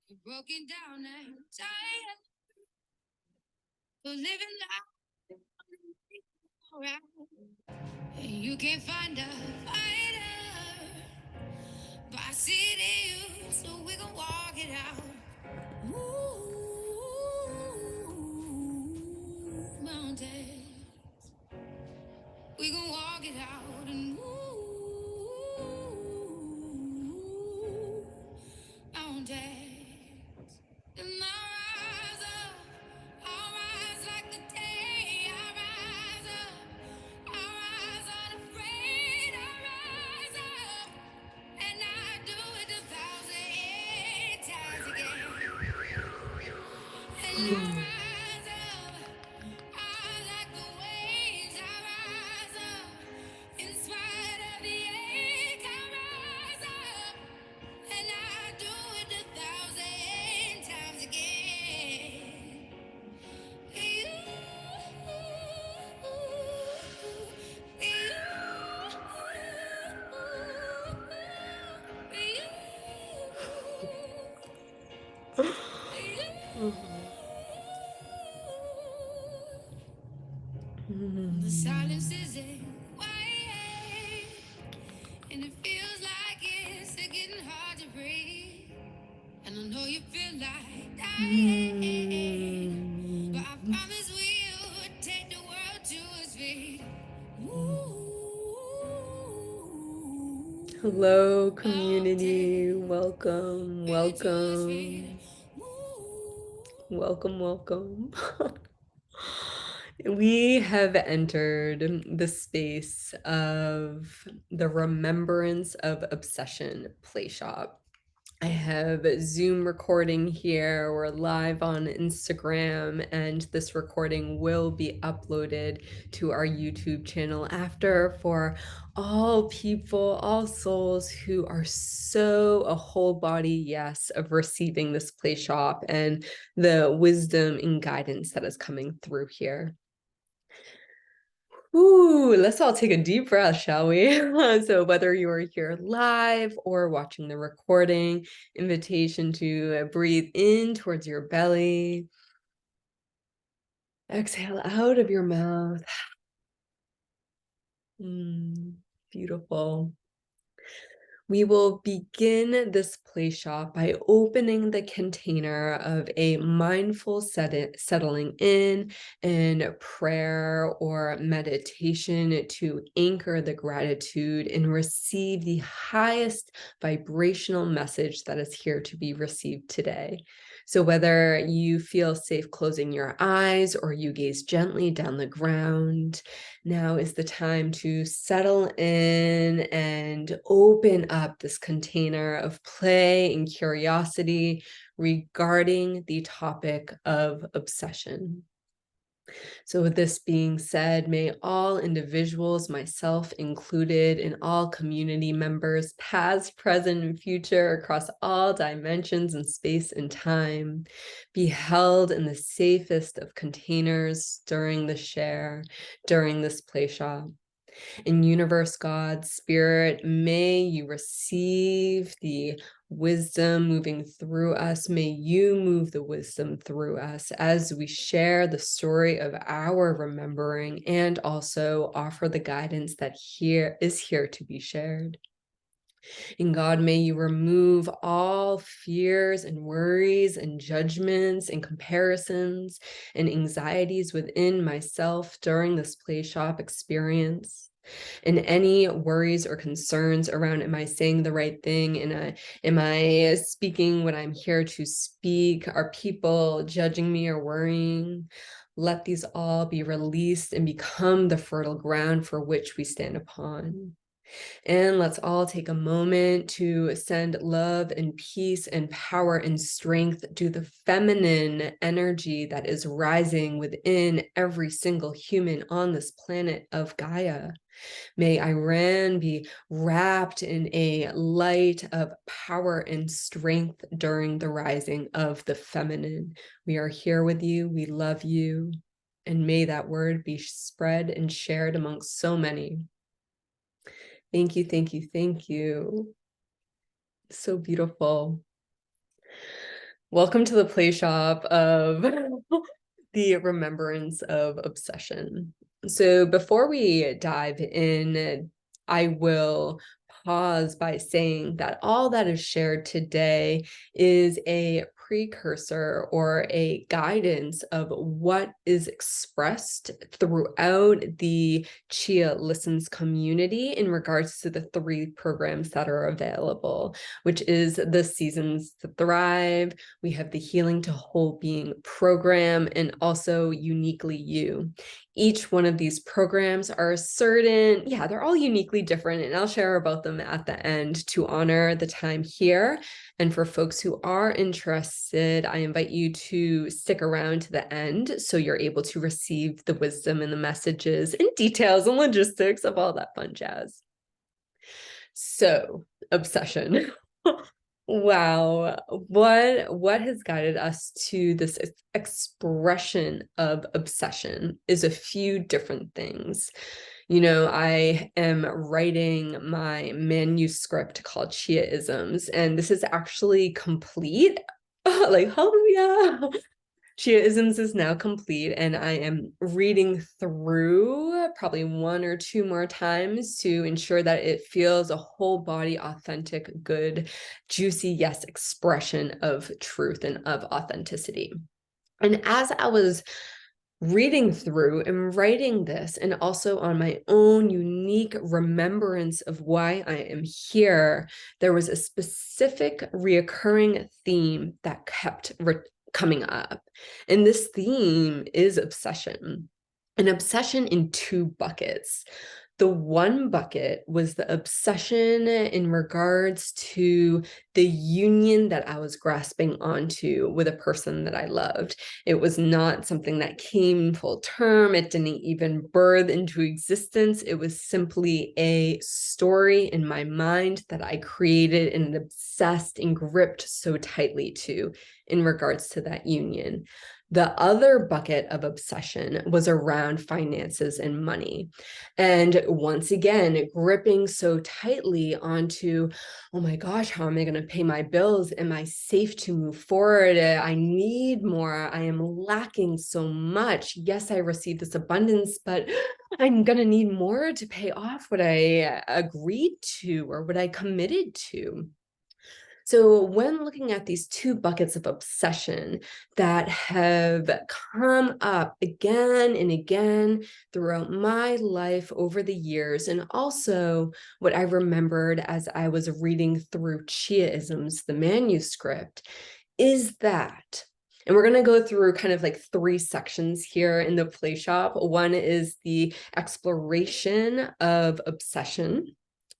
You're broken down and tired. So living life around. And you can't find a fighter. But I see it in you, so we gon' walk it out. Ooh, mountains. We gon' walk it out and mountains. And I'll rise like the day. I'll rise unafraid. I'll rise up, and I do it 1,000 times again. And I'll rise up, I like the waves. I rise up, in spite of the ache. I rise up, and I do it 1,000 times again. You, the silence isn't quiet, and it feels like it's getting hard to breathe. And I know you feel like dying, but I promise we'll take the world to its feet. Hello, community. Welcome, welcome. Welcome, welcome. We have entered the space of the rememBErance of Obsession play shop. I have Zoom recording here. We're live on Instagram, and this recording will be uploaded to our YouTube channel after for all people, all souls who are so a whole body yes of receiving this play shop and the wisdom and guidance that is coming through here. Ooh, let's all take a deep breath, shall we? So whether you are here live or watching the recording, invitation to breathe in towards your belly. Exhale out of your mouth. Beautiful. We will begin this play shop by opening the container of a mindful settling in and prayer or meditation to anchor the gratitude and receive the highest vibrational message that is here to be received today. So whether you feel safe closing your eyes or you gaze gently down the ground, now is the time to settle in and open up this container of play and curiosity regarding the topic of obsession. So with this being said, may all individuals, myself included, and all community members, past, present, and future, across all dimensions in space and time, be held in the safest of containers during the share, during this play shop. In universe, God, spirit, may you receive the wisdom moving through us. May you move the wisdom through us as we share the story of our remembering and also offer the guidance that is here to be shared. And God, may you remove all fears and worries and judgments and comparisons and anxieties within myself during this play shop experience. And any worries or concerns around, am I saying the right thing? And am I speaking what I'm here to speak? Are people judging me or worrying? Let these all be released and become the fertile ground for which we stand upon. And let's all take a moment to send love and peace and power and strength to the feminine energy that is rising within every single human on this planet of Gaia. May Iran be wrapped in a light of power and strength during the rising of the feminine. We are here with you. We love you. And may that word be spread and shared amongst so many. Thank you, thank you, thank you. So beautiful. Welcome to the play shop of the remembrance of obsession. So before we dive in, I will pause by saying that all that is shared today is a precursor or a guidance of what is expressed throughout the ChiaListens community in regards to the 3 programs that are available, which is the Seasons to Thrive, we have the Healing to Whole Being program, and also Uniquely You. Each one of these programs are they're all uniquely different, and I'll share about them at the end to honor the time here. And for folks who are interested, I invite you to stick around to the end so you're able to receive the wisdom and the messages and details and logistics of all that fun jazz. So, obsession. Wow, what has guided us to this expression of obsession is a few different things. You know, I am writing my manuscript called ChiaIsms, and this is actually complete. Like, hallelujah. ChiaIsms is now complete, and I am reading through probably 1 or 2 more times to ensure that it feels a whole body, authentic, good, juicy, yes, expression of truth and of authenticity. And as I was reading through and writing this, and also on my own unique remembrance of why I am here, there was a specific reoccurring theme that kept coming up. And this theme is obsession. An obsession in 2 buckets. The one bucket was the obsession in regards to the union that I was grasping onto with a person that I loved. It was not something that came full term. It didn't even birth into existence. It was simply a story in my mind that I created and obsessed and gripped so tightly to in regards to that union. The other bucket of obsession was around finances and money. And once again, gripping so tightly onto, oh my gosh, how am I going to pay my bills? Am I safe to move forward? I need more. I am lacking so much. Yes, I received this abundance, but I'm going to need more to pay off what I agreed to or what I committed to. So when looking at these 2 buckets of obsession that have come up again and again throughout my life over the years, and also what I remembered as I was reading through ChiaIsms, the manuscript, is that, and we're going to go through kind of like 3 sections here in the play shop. One is the exploration of obsession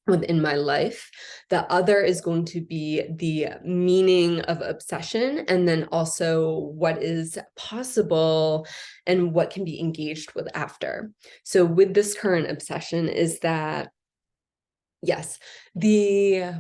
within my life. The other is going to be the meaning of obsession, and then also what is possible and what can be engaged with after. So with this current obsession is that, yes, the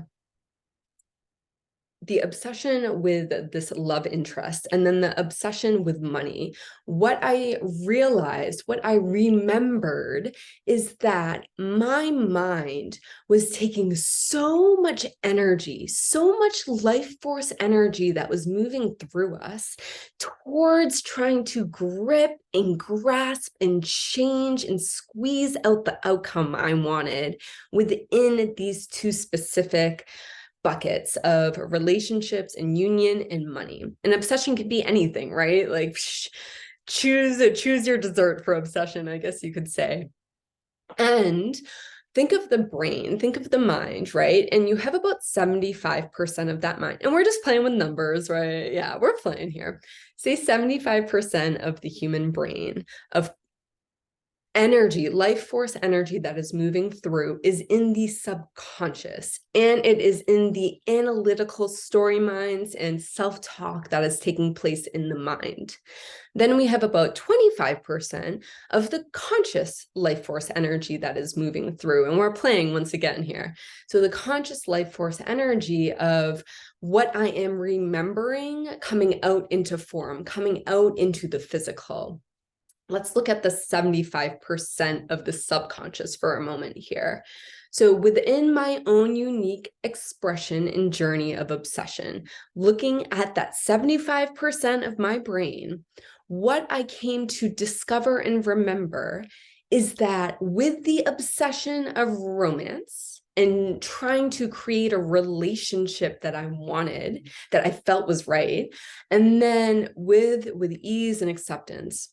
obsession with this love interest, and then the obsession with money, what I realized, what I remembered is that my mind was taking so much energy, so much life force energy that was moving through us towards trying to grip and grasp and change and squeeze out the outcome I wanted within these 2 specific buckets of relationships and union and money. And obsession could be anything, right? Like choose your dessert for obsession, I guess you could say. And think of the brain, think of the mind, right? And you have about 75% of that mind. And we're just playing with numbers, right? Yeah, we're playing here. Say 75% of the human brain of energy, life force energy that is moving through is in the subconscious, and it is in the analytical story minds and self-talk that is taking place in the mind. Then we have about 25% of the conscious life force energy that is moving through, and we're playing once again here. So the conscious life force energy of what I am remembering coming out into form, coming out into the physical. let's look at the 75% of the subconscious for a moment here. So within my own unique expression and journey of obsession, looking at that 75% of my brain, what I came to discover and remember is that with the obsession of romance and trying to create a relationship that I wanted, that I felt was right, and then with ease and acceptance,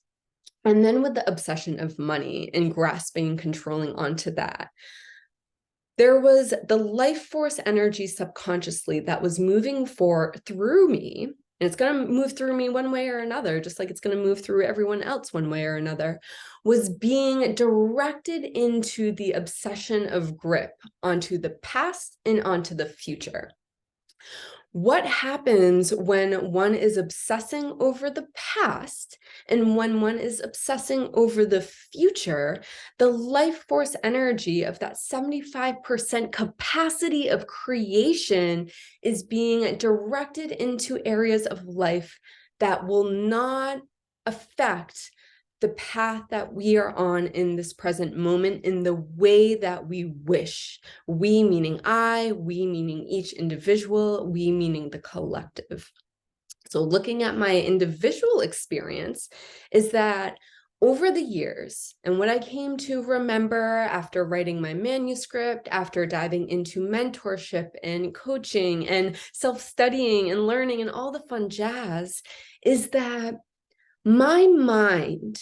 and then with the obsession of money and grasping and controlling onto that, there was the life force energy subconsciously that was moving through me. And it's going to move through me one way or another, just like it's going to move through everyone else one way or another, was being directed into the obsession of grip onto the past and onto the future. What happens when one is obsessing over the past and when one is obsessing over the future? The life force energy of that 75% capacity of creation is being directed into areas of life that will not affect the path that we are on in this present moment in the way that we wish. We meaning I, we meaning each individual, we meaning the collective. So looking at my individual experience is that over the years, and what I came to remember after writing my manuscript, after diving into mentorship and coaching and self-studying and learning and all the fun jazz, is that my mind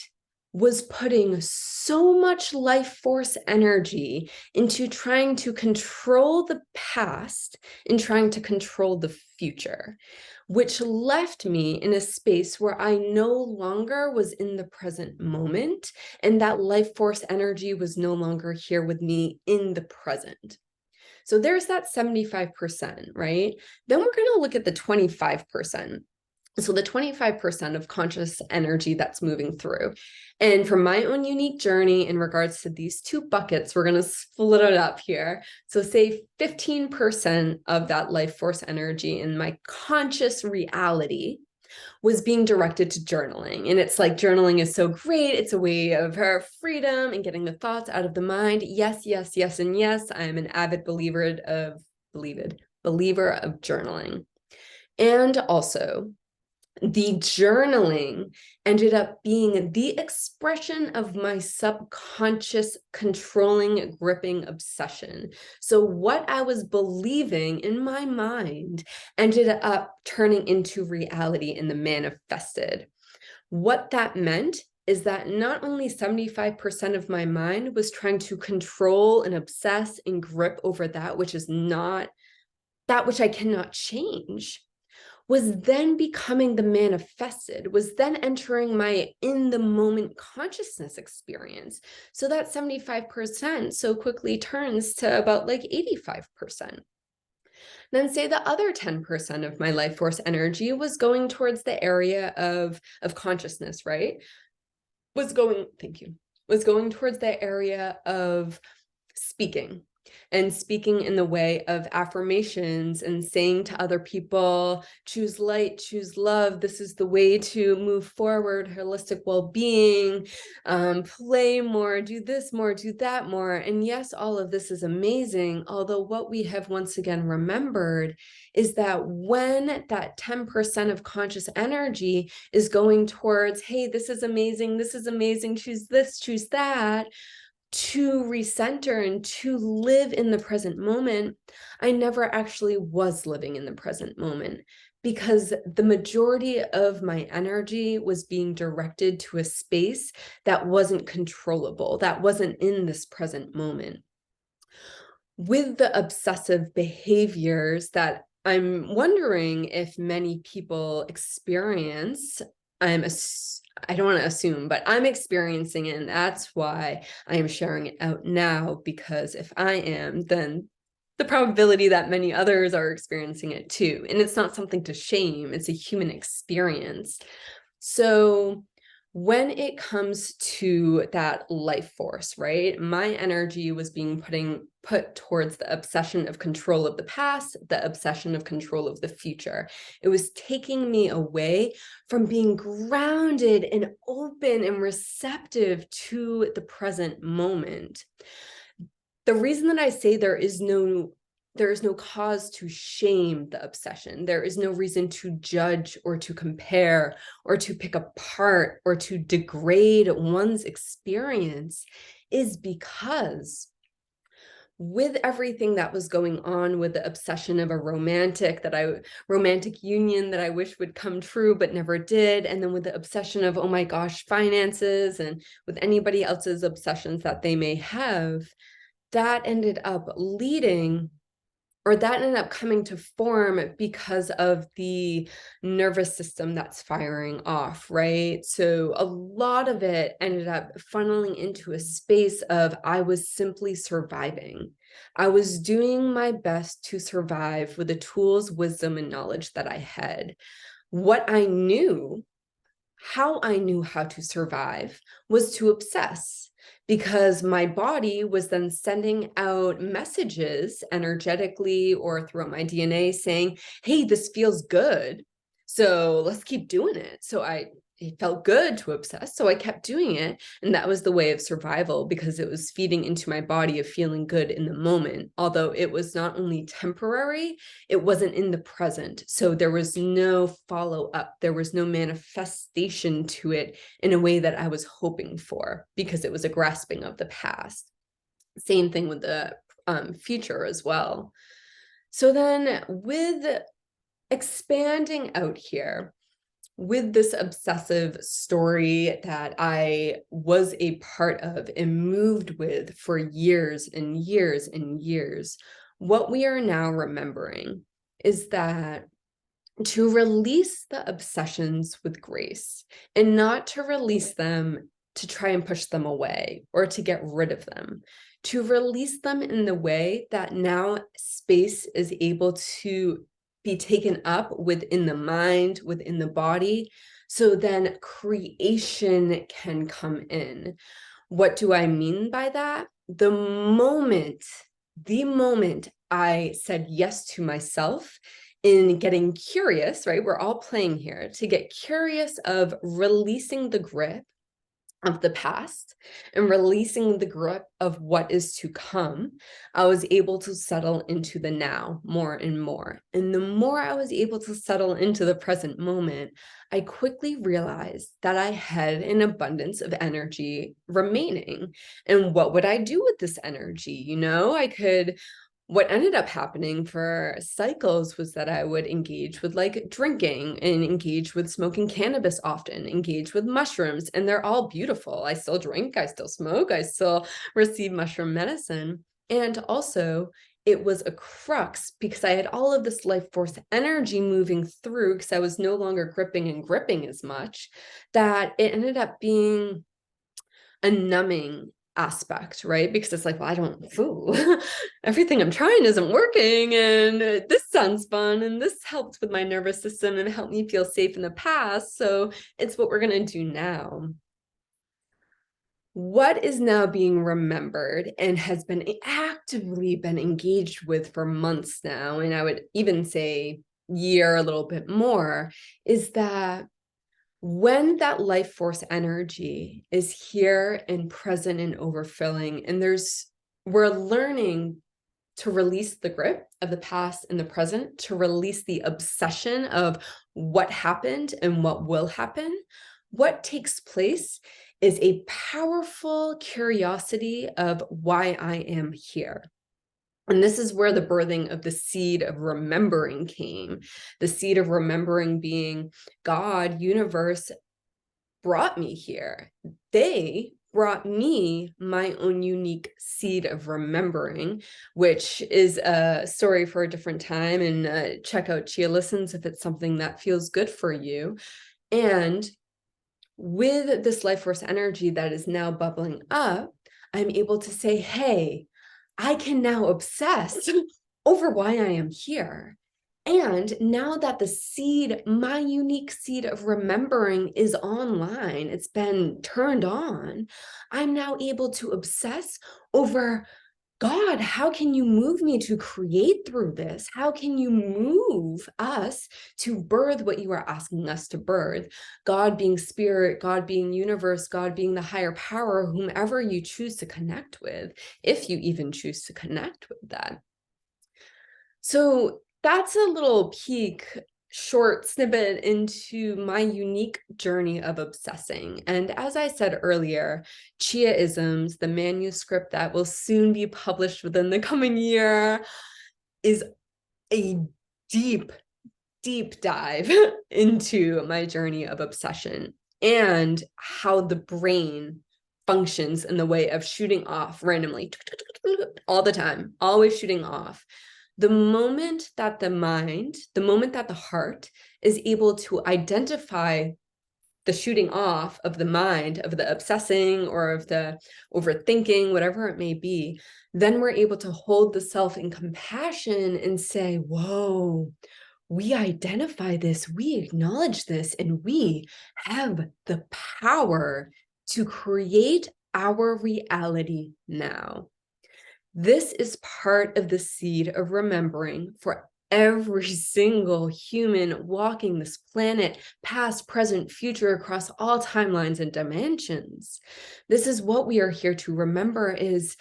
was putting so much life force energy into trying to control the past and trying to control the future, which left me in a space where I no longer was in the present moment, and that life force energy was no longer here with me in the present. So there's that 75%, right? Then we're going to look at the 25%. So the 25% of conscious energy that's moving through. And from my own unique journey in regards to these two buckets, we're going to split it up here. So say 15% of that life force energy in my conscious reality was being directed to journaling. And it's like journaling is so great. It's a way of her freedom and getting the thoughts out of the mind. Yes, yes, yes, and yes. I am an avid believer of journaling. And also, the journaling ended up being the expression of my subconscious controlling, gripping obsession. So what I was believing in my mind ended up turning into reality in the manifested. What that meant is that not only 75% of my mind was trying to control and obsess and grip over that which is not, that which I cannot change, was then becoming the manifested, was then entering my in the moment consciousness experience. So that 75% so quickly turns to about like 85%. Then say the other 10% of my life force energy was going towards the area of consciousness, right? Was going towards the area of speaking, and speaking in the way of affirmations and saying to other people, choose light, choose love. This is the way to move forward, holistic well-being, play more, do this more, do that more. And yes, all of this is amazing. Although what we have once again remembered is that when that 10% of conscious energy is going towards, hey, this is amazing, choose this, choose that, to recenter and to live in the present moment, I never actually was living in the present moment, because the majority of my energy was being directed to a space that wasn't controllable, that wasn't in this present moment. With the obsessive behaviors that I'm wondering if many people experience, I don't want to assume, but I'm experiencing it, and that's why I am sharing it out now, because if I am, then the probability that many others are experiencing it too. And it's not something to shame, it's a human experience. So when it comes to that life force, right? My energy was being put towards the obsession of control of the past, the obsession of control of the future. It was taking me away from being grounded and open and receptive to the present moment. The reason that I say there is no cause to shame the obsession. There is no reason to judge or to compare or to pick apart or to degrade one's experience, is because with everything that was going on with the obsession of a romantic union that I wish would come true but never did, and then with the obsession of, oh my gosh, finances, and with anybody else's obsessions that they may have, that ended up coming to form because of the nervous system that's firing off, right? So a lot of it ended up funneling into a space of, I was simply surviving. I was doing my best to survive with the tools, wisdom, and knowledge that I had. What I knew, how I knew how to survive, was to obsess, because my body was then sending out messages energetically or throughout my DNA saying, hey, this feels good, so let's keep doing it. So it felt good to obsess, so I kept doing it. And that was the way of survival, because it was feeding into my body of feeling good in the moment. Although it was not only temporary, it wasn't in the present. So there was no follow-up. There was no manifestation to it in a way that I was hoping for, because it was a grasping of the past. Same thing with the future as well. So then with expanding out here, with this obsessive story that I was a part of and moved with for years and years and years, what we are now remembering is that to release the obsessions with grace, and not to release them to try and push them away or to get rid of them, to release them in the way that now space is able to be taken up within the mind, within the body, so then creation can come in. What do I mean by that? The moment I said yes to myself in getting curious, right? We're all playing here to get curious of releasing the grip of the past and releasing the grip of what is to come, I was able to settle into the now more and more. And the more I was able to settle into the present moment, I quickly realized that I had an abundance of energy remaining. And what would I do with this energy? You know, what ended up happening for cycles was that I would engage with like drinking and engage with smoking cannabis often, engage with mushrooms, and they're all beautiful. I still drink, I still smoke, I still receive mushroom medicine. And also it was a crux because I had all of this life force energy moving through, because I was no longer gripping as much, that it ended up being a numbing aspect, right? Because it's like, well, I don't fool. Everything I'm trying isn't working, and this sounds fun, and this helped with my nervous system and helped me feel safe in the past, so it's what we're going to do now. What is now being remembered and has been actively been engaged with for months now, and I would even say year, a little bit more, is that when that life force energy is here and present and overfilling, and we're learning to release the grip of the past and the present, to release the obsession of what happened and what will happen, what takes place is a powerful curiosity of why I am here. And this is where the birthing of the seed of remembering came. The seed of remembering being God, universe, brought me here. They brought me my own unique seed of remembering, which is a story for a different time. And check out ChiaListens if it's something that feels good for you. And with this life force energy that is now bubbling up, I'm able to say, hey, I can now obsess over why I am here. And now that the seed, my unique seed of remembering is online, it's been turned on, I'm now able to obsess over, God, how can you move me to create through this? How can you move us to birth what you are asking us to birth? God being spirit, God being universe, God being the higher power, whomever you choose to connect with, if you even choose to connect with that. So that's a little peek, short snippet into my unique journey of obsessing. And as I said earlier, Chia-isms, the manuscript that will soon be published within the coming year, is a deep, deep dive into my journey of obsession and how the brain functions in the way of shooting off randomly all the time, always shooting off. The moment that the mind, the moment that the heart is able to identify the shooting off of the mind, of the obsessing or of the overthinking, whatever it may be, then we're able to hold the self in compassion and say, whoa, we identify this, we acknowledge this, and we have the power to create our reality now. This is part of the seed of remembering for every single human walking this planet, past, present, future, across all timelines and dimensions. This is what we are here to remember is,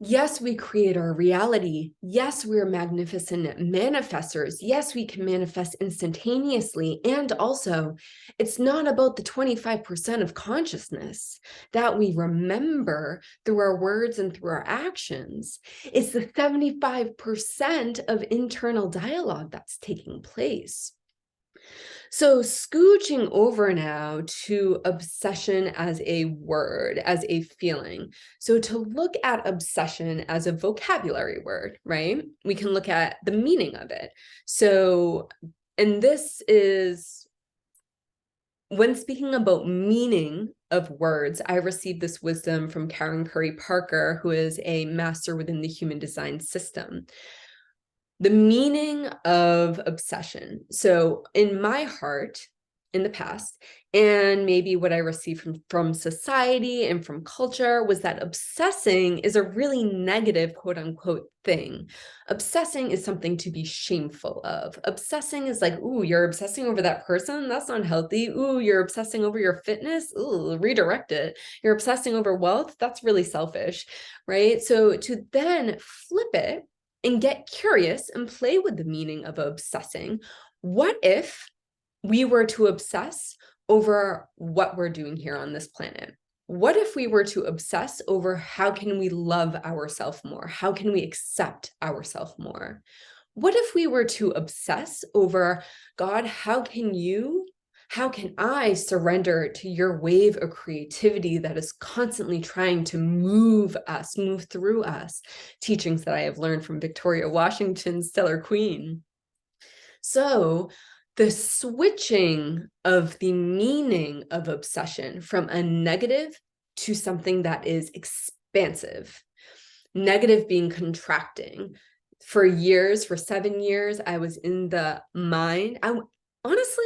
yes, we create our reality. Yes, we're magnificent manifestors. Yes, we can manifest instantaneously. And also, it's not about the 25% of consciousness that we remember through our words and through our actions. It's the 75% of internal dialogue that's taking place. So scooching over now to obsession as a word, as a feeling. So to look at obsession as a vocabulary word, right? We can look at the meaning of it. So, and this is, when speaking about meaning of words, I received this wisdom from Karen Curry Parker, who is a master within the human design system. The meaning of obsession. So in my heart, in the past, and maybe what I received from society and from culture, was that obsessing is a really negative, quote unquote, thing. Obsessing is something to be shameful of. Obsessing is like, ooh, you're obsessing over that person? That's unhealthy. Ooh, you're obsessing over your fitness? Ooh, redirect it. You're obsessing over wealth? That's really selfish, right? So to then flip it and get curious and play with the meaning of obsessing. What if we were to obsess over what we're doing here on this planet? What if we were to obsess over how can we love ourselves more? How can we accept ourselves more? What if we were to obsess over, God, how can I surrender to your wave of creativity that is constantly trying to move us, move through us? Teachings that I have learned from Victoria Washington's Stellar Queen. So the switching of the meaning of obsession from a negative to something that is expansive, negative being contracting. For years, for 7 years, I was in the mind. Honestly,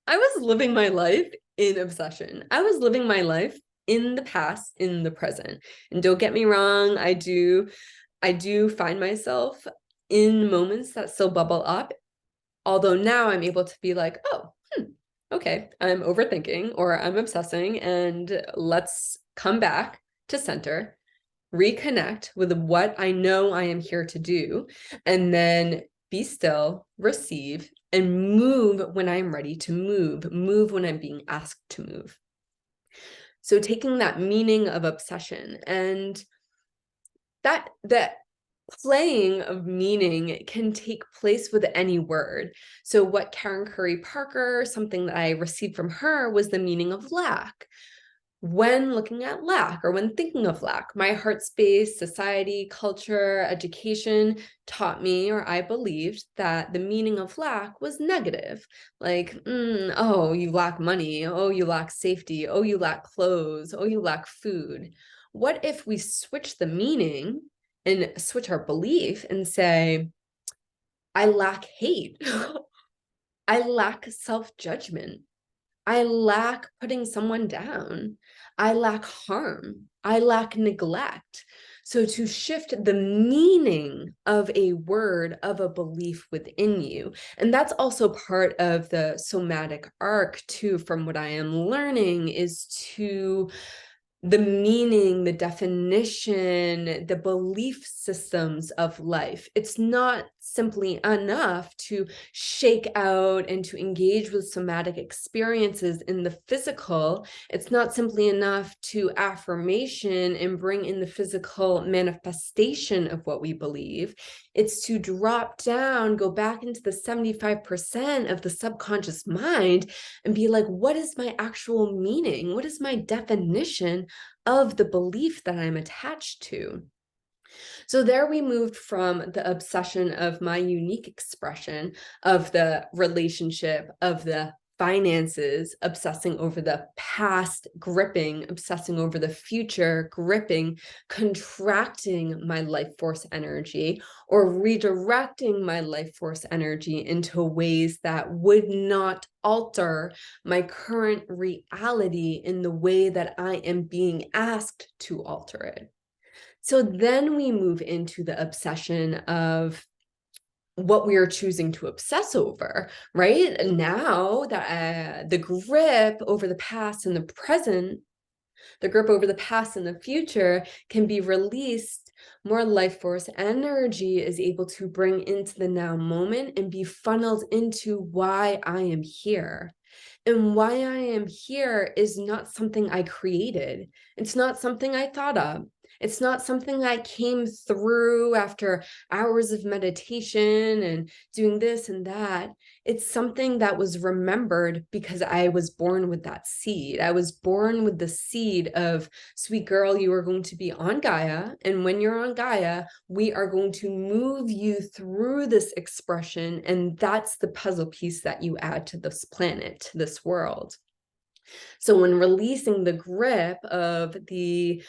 I was living my life in obsession. I was living my life in the past, in the present. And don't get me wrong, I do find myself in moments that still bubble up. Although now I'm able to be like, oh, okay, I'm overthinking or I'm obsessing, and let's come back to center, reconnect with what I know I am here to do, and then be still, receive, and move when I'm ready to move when I'm being asked to move. So taking that meaning of obsession and that playing of meaning can take place with any word. So what Karen Curry Parker, something that I received from her, was the meaning of lack. When looking at lack or when thinking of lack, my heart space, society, culture, education taught me, or I believed, that the meaning of lack was negative. Like, oh, you lack money. Oh, you lack safety. Oh, you lack clothes. Oh, you lack food. What if we switch the meaning and switch our belief and say, I lack hate. I lack self-judgment. I lack putting someone down. I lack harm. I lack neglect. So to shift the meaning of a word, of a belief within you, and that's also part of the somatic arc too, from what I am learning, is to the meaning, the definition, the belief systems of life. It's not simply enough to shake out and to engage with somatic experiences in the physical. It's not simply enough to affirmation and bring in the physical manifestation of what we believe. It's to drop down, go back into the 75% of the subconscious mind and be like, what is my actual meaning? What is my definition of the belief that I'm attached to? So there we moved from the obsession of my unique expression of the relationship, of the finances, obsessing over the past, gripping, obsessing over the future, gripping, contracting my life force energy, or redirecting my life force energy into ways that would not alter my current reality in the way that I am being asked to alter it. So then we move into the obsession of what we are choosing to obsess over, right? Now that the grip over the past and the present, the grip over the past and the future can be released, more life force energy is able to bring into the now moment and be funneled into why I am here. And why I am here is not something I created. It's not something I thought of. It's not something I came through after hours of meditation and doing this and that. It's something that was remembered because I was born with that seed. I was born with the seed of, sweet girl, you are going to be on Gaia. And when you're on Gaia, we are going to move you through this expression. And that's the puzzle piece that you add to this planet, to this world. So when releasing the grip of the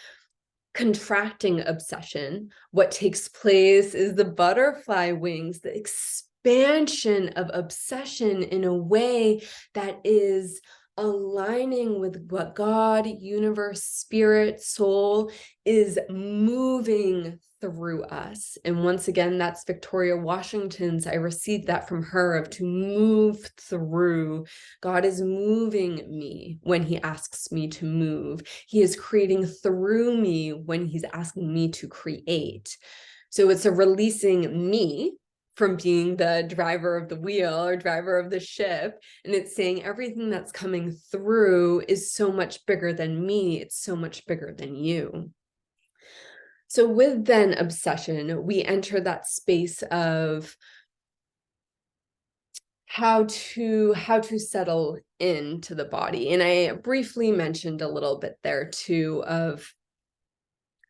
contracting obsession, what takes place is the butterfly wings, the expansion of obsession in a way that is aligning with what God, universe, spirit, soul is moving through us. And once again, that's Victoria Washington's. I received that from her, of to move through. God is moving me when he asks me to move. He is creating through me when he's asking me to create. So it's a releasing me from being the driver of the wheel or driver of the ship. And it's saying everything that's coming through is so much bigger than me. It's so much bigger than you. So with then obsession, we enter that space of how to settle into the body. And I briefly mentioned a little bit there too of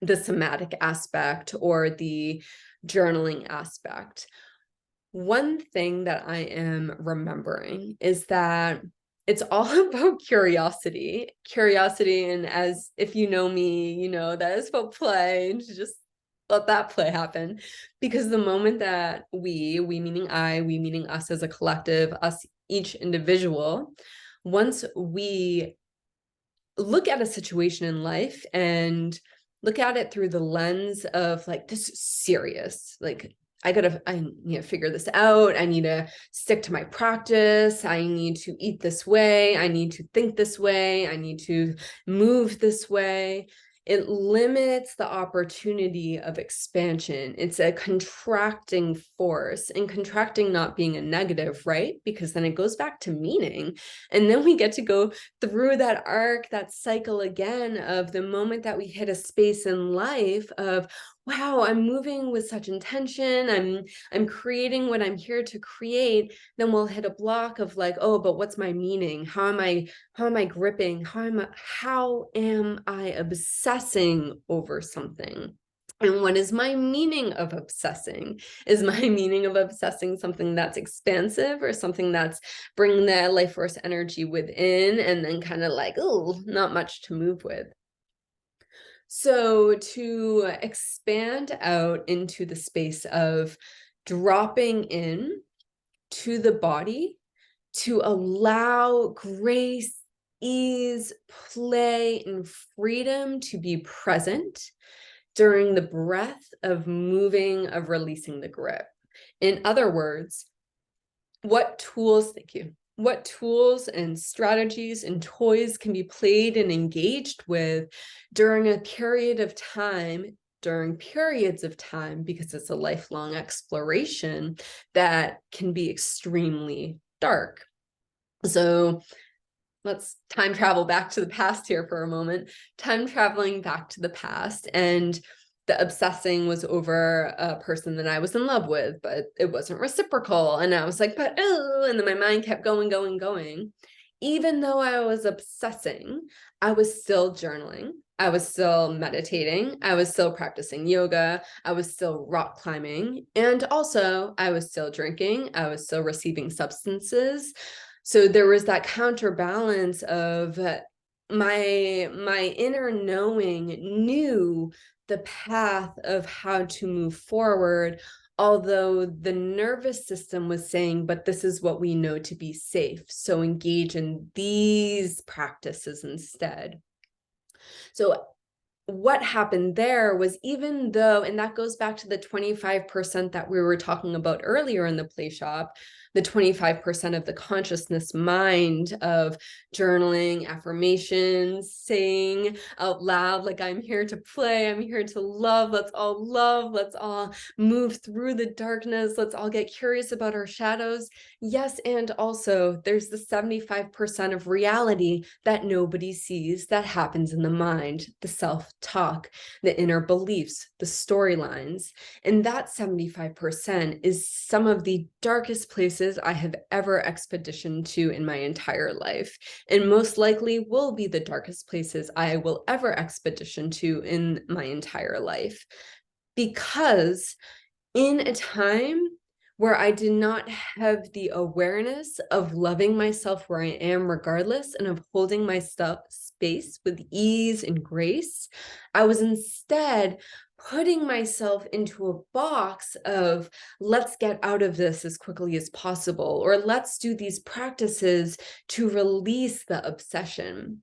the somatic aspect or the journaling aspect. One thing that I am remembering is that it's all about curiosity. Curiosity, and as if you know me, you know that is about play, and to just let that play happen. Because the moment that we meaning I, we meaning us as a collective, us each individual, once we look at a situation in life and look at it through the lens of like, this is serious, like I need to figure this out. I need to stick to my practice. I need to eat this way. I need to think this way. I need to move this way. It limits the opportunity of expansion. It's a contracting force, and contracting not being a negative, right? Because then it goes back to meaning. And then we get to go through that arc, that cycle again of the moment that we hit a space in life of, wow, I'm moving with such intention. I'm creating what I'm here to create. Then we'll hit a block of like, oh, but what's my meaning? How am I gripping? How am I obsessing over something? And what is my meaning of obsessing? Is my meaning of obsessing something that's expansive or something that's bringing the life force energy within and then kind of like, oh, not much to move with? So to expand out into the space of dropping in to the body to allow grace, ease, play, and freedom to be present during the breath of moving, of releasing the grip. In other words, what tools and strategies and toys can be played and engaged with during a period of time, during periods of time, because it's a lifelong exploration that can be extremely dark. So let's time travel back to the past here for a moment. Time traveling back to the past, and the obsessing was over a person that I was in love with, but it wasn't reciprocal. And I was like, but oh, and then my mind kept going. Even though I was obsessing, I was still journaling. I was still meditating. I was still practicing yoga. I was still rock climbing. And also I was still drinking. I was still receiving substances. So there was that counterbalance of my inner knowing knew the path of how to move forward, although the nervous system was saying, but this is what we know to be safe, so engage in these practices instead. So what happened there was, even though, and that goes back to the 25% that we were talking about earlier in the play shop, the 25% of the consciousness mind of journaling, affirmations, saying out loud, like, I'm here to play, I'm here to love, let's all move through the darkness, let's all get curious about our shadows. Yes, and also there's the 75% of reality that nobody sees that happens in the mind, the self-talk, the inner beliefs, the storylines. And that 75% is some of the darkest places I have ever expeditioned to in my entire life, and most likely will be the darkest places I will ever expedition to in my entire life. Because in a time where I did not have the awareness of loving myself where I am regardless, and of holding my space with ease and grace, I was instead putting myself into a box of, let's get out of this as quickly as possible, or let's do these practices to release the obsession.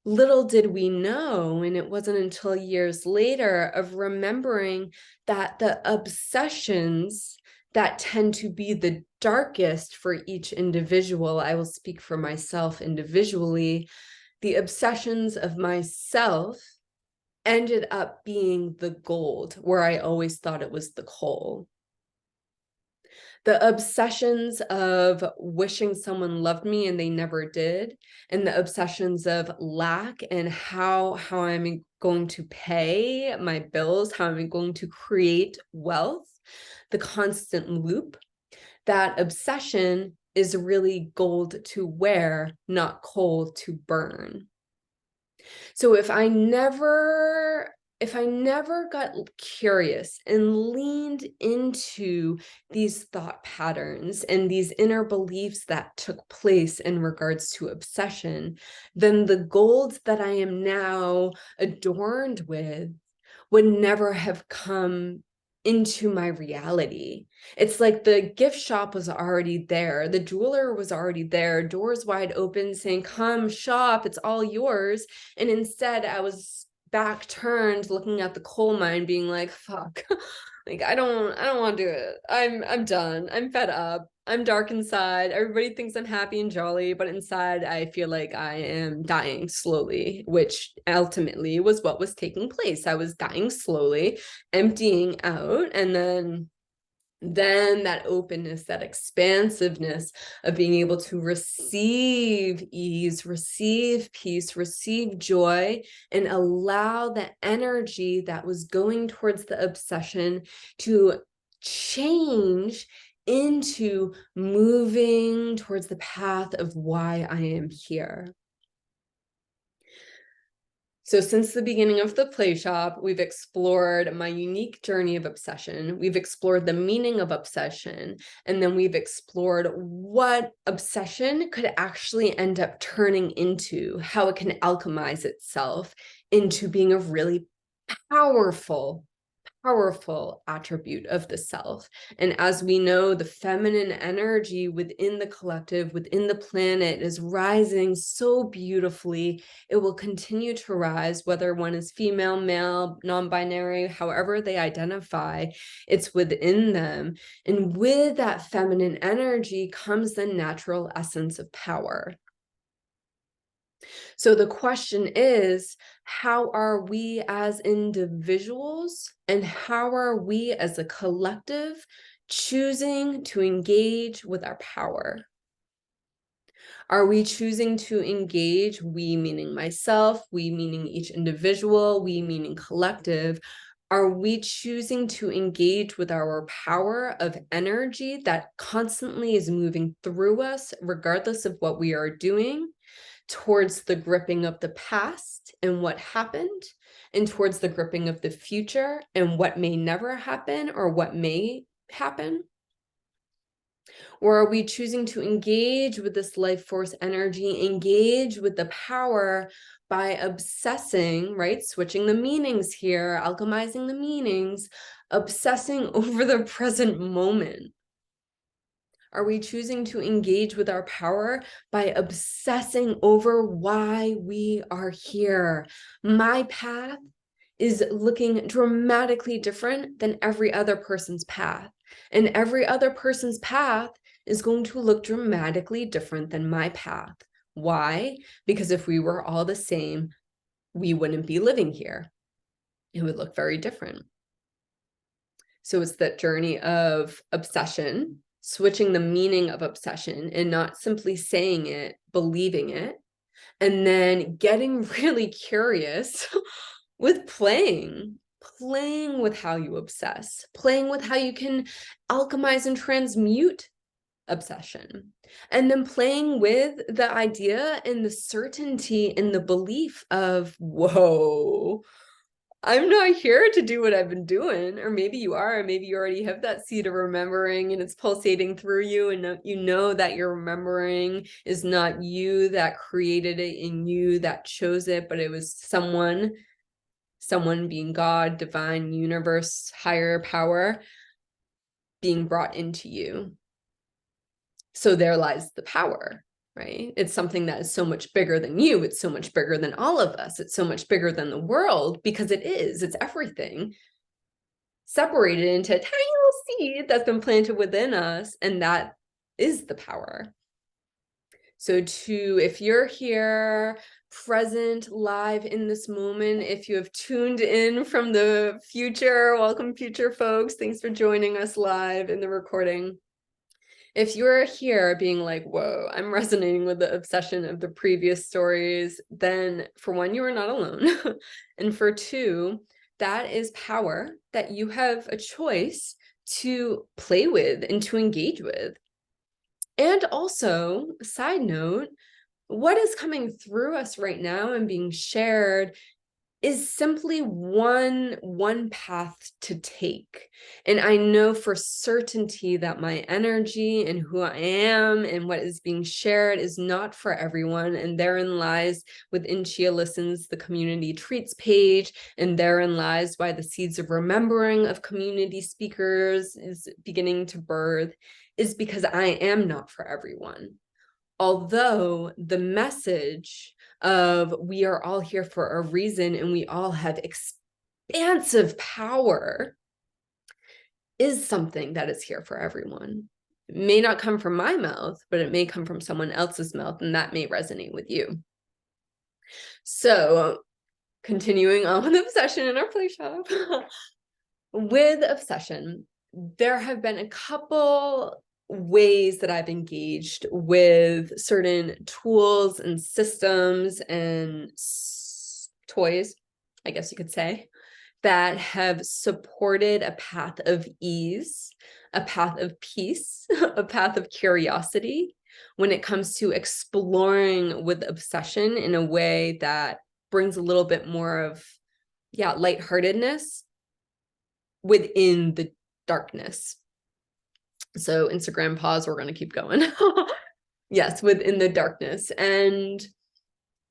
Little did we know, and it wasn't until years later of remembering that the obsessions that tend to be the darkest for each individual, I will speak for myself individually, the obsessions of myself ended up being the gold, where I always thought it was the coal. The obsessions of wishing someone loved me and they never did, and the obsessions of lack and how I'm going to pay my bills, how I'm going to create wealth, the constant loop, that obsession is really gold to wear, not coal to burn. So if I never got curious and leaned into these thought patterns and these inner beliefs that took place in regards to obsession, then the gold that I am now adorned with would never have come into my reality. It's like the gift shop was already there. The jeweler was already there, doors wide open, saying, come shop, it's all yours. And instead I was back turned looking at the coal mine being like, fuck, like, I don't want to do it. I'm done. I'm fed up. I'm dark inside. Everybody thinks I'm happy and jolly, but inside I feel like I am dying slowly, which ultimately was what was taking place. I was dying slowly, emptying out, and then that openness, that expansiveness of being able to receive ease, receive peace, receive joy, and allow the energy that was going towards the obsession to change into moving towards the path of why I am here. So since the beginning of the play shop, we've explored my unique journey of obsession. We've explored the meaning of obsession, and then we've explored what obsession could actually end up turning into, how it can alchemize itself into being a really powerful powerful attribute of the self. And as we know, the feminine energy within the collective, within the planet, is rising so beautifully. It will continue to rise, whether one is female, male, non-binary, however they identify, it's within them. And with that feminine energy comes the natural essence of power. So the question is, how are we as individuals and how are we as a collective choosing to engage with our power? Are we choosing to engage, we meaning myself, we meaning each individual, we meaning collective? Are we choosing to engage with our power of energy that constantly is moving through us, regardless of what we are doing, towards the gripping of the past and what happened, and towards the gripping of the future and what may never happen or what may happen? Or are we choosing to engage with this life force energy, engage with the power by obsessing, right? Switching the meanings here, alchemizing the meanings, obsessing over the present moment? Are we choosing to engage with our power by obsessing over why we are here? My path is looking dramatically different than every other person's path. And every other person's path is going to look dramatically different than my path. Why? Because if we were all the same, we wouldn't be living here. It would look very different. So it's that journey of obsession, switching the meaning of obsession and not simply saying it, believing it, and then getting really curious with playing with how you obsess, playing with how you can alchemize and transmute obsession, and then playing with the idea and the certainty and the belief of, whoa, I'm not here to do what I've been doing. Or maybe you are, or maybe you already have that seed of remembering and it's pulsating through you, and you know that your remembering is not you that created it in you, that chose it, but it was someone being God, divine, universe, higher power being brought into you. So there lies the power, right? It's something that is so much bigger than you. It's so much bigger than all of us. It's so much bigger than the world, because it's everything separated into a tiny little seed that's been planted within us. And that is the power. So if you're here present live in this moment, if you have tuned in from the future, welcome future folks. Thanks for joining us live in the recording. If you're here being like, whoa, I'm resonating with the obsession of the previous stories, then for one, you are not alone. And for two, that is power that you have a choice to play with and to engage with. And also, side note, what is coming through us right now and being shared is simply one path to take. And I know for certainty that my energy and who I am and what is being shared is not for everyone. And therein lies, within ChiaListens, the community treats page, and therein lies why the seeds of remembering of community speakers is beginning to birth, is because I am not for everyone. Although the message of we are all here for a reason and we all have expansive power is something that is here for everyone. It may not come from my mouth, but it may come from someone else's mouth, and that may resonate with you. So continuing on with obsession in our play shop. With obsession, there have been a couple ways that I've engaged with certain tools and systems and toys, I guess you could say, that have supported a path of ease, a path of peace, a path of curiosity when it comes to exploring with obsession in a way that brings a little bit more of, lightheartedness within the darkness. So Instagram pause, we're going to keep going. Yes, within the darkness. And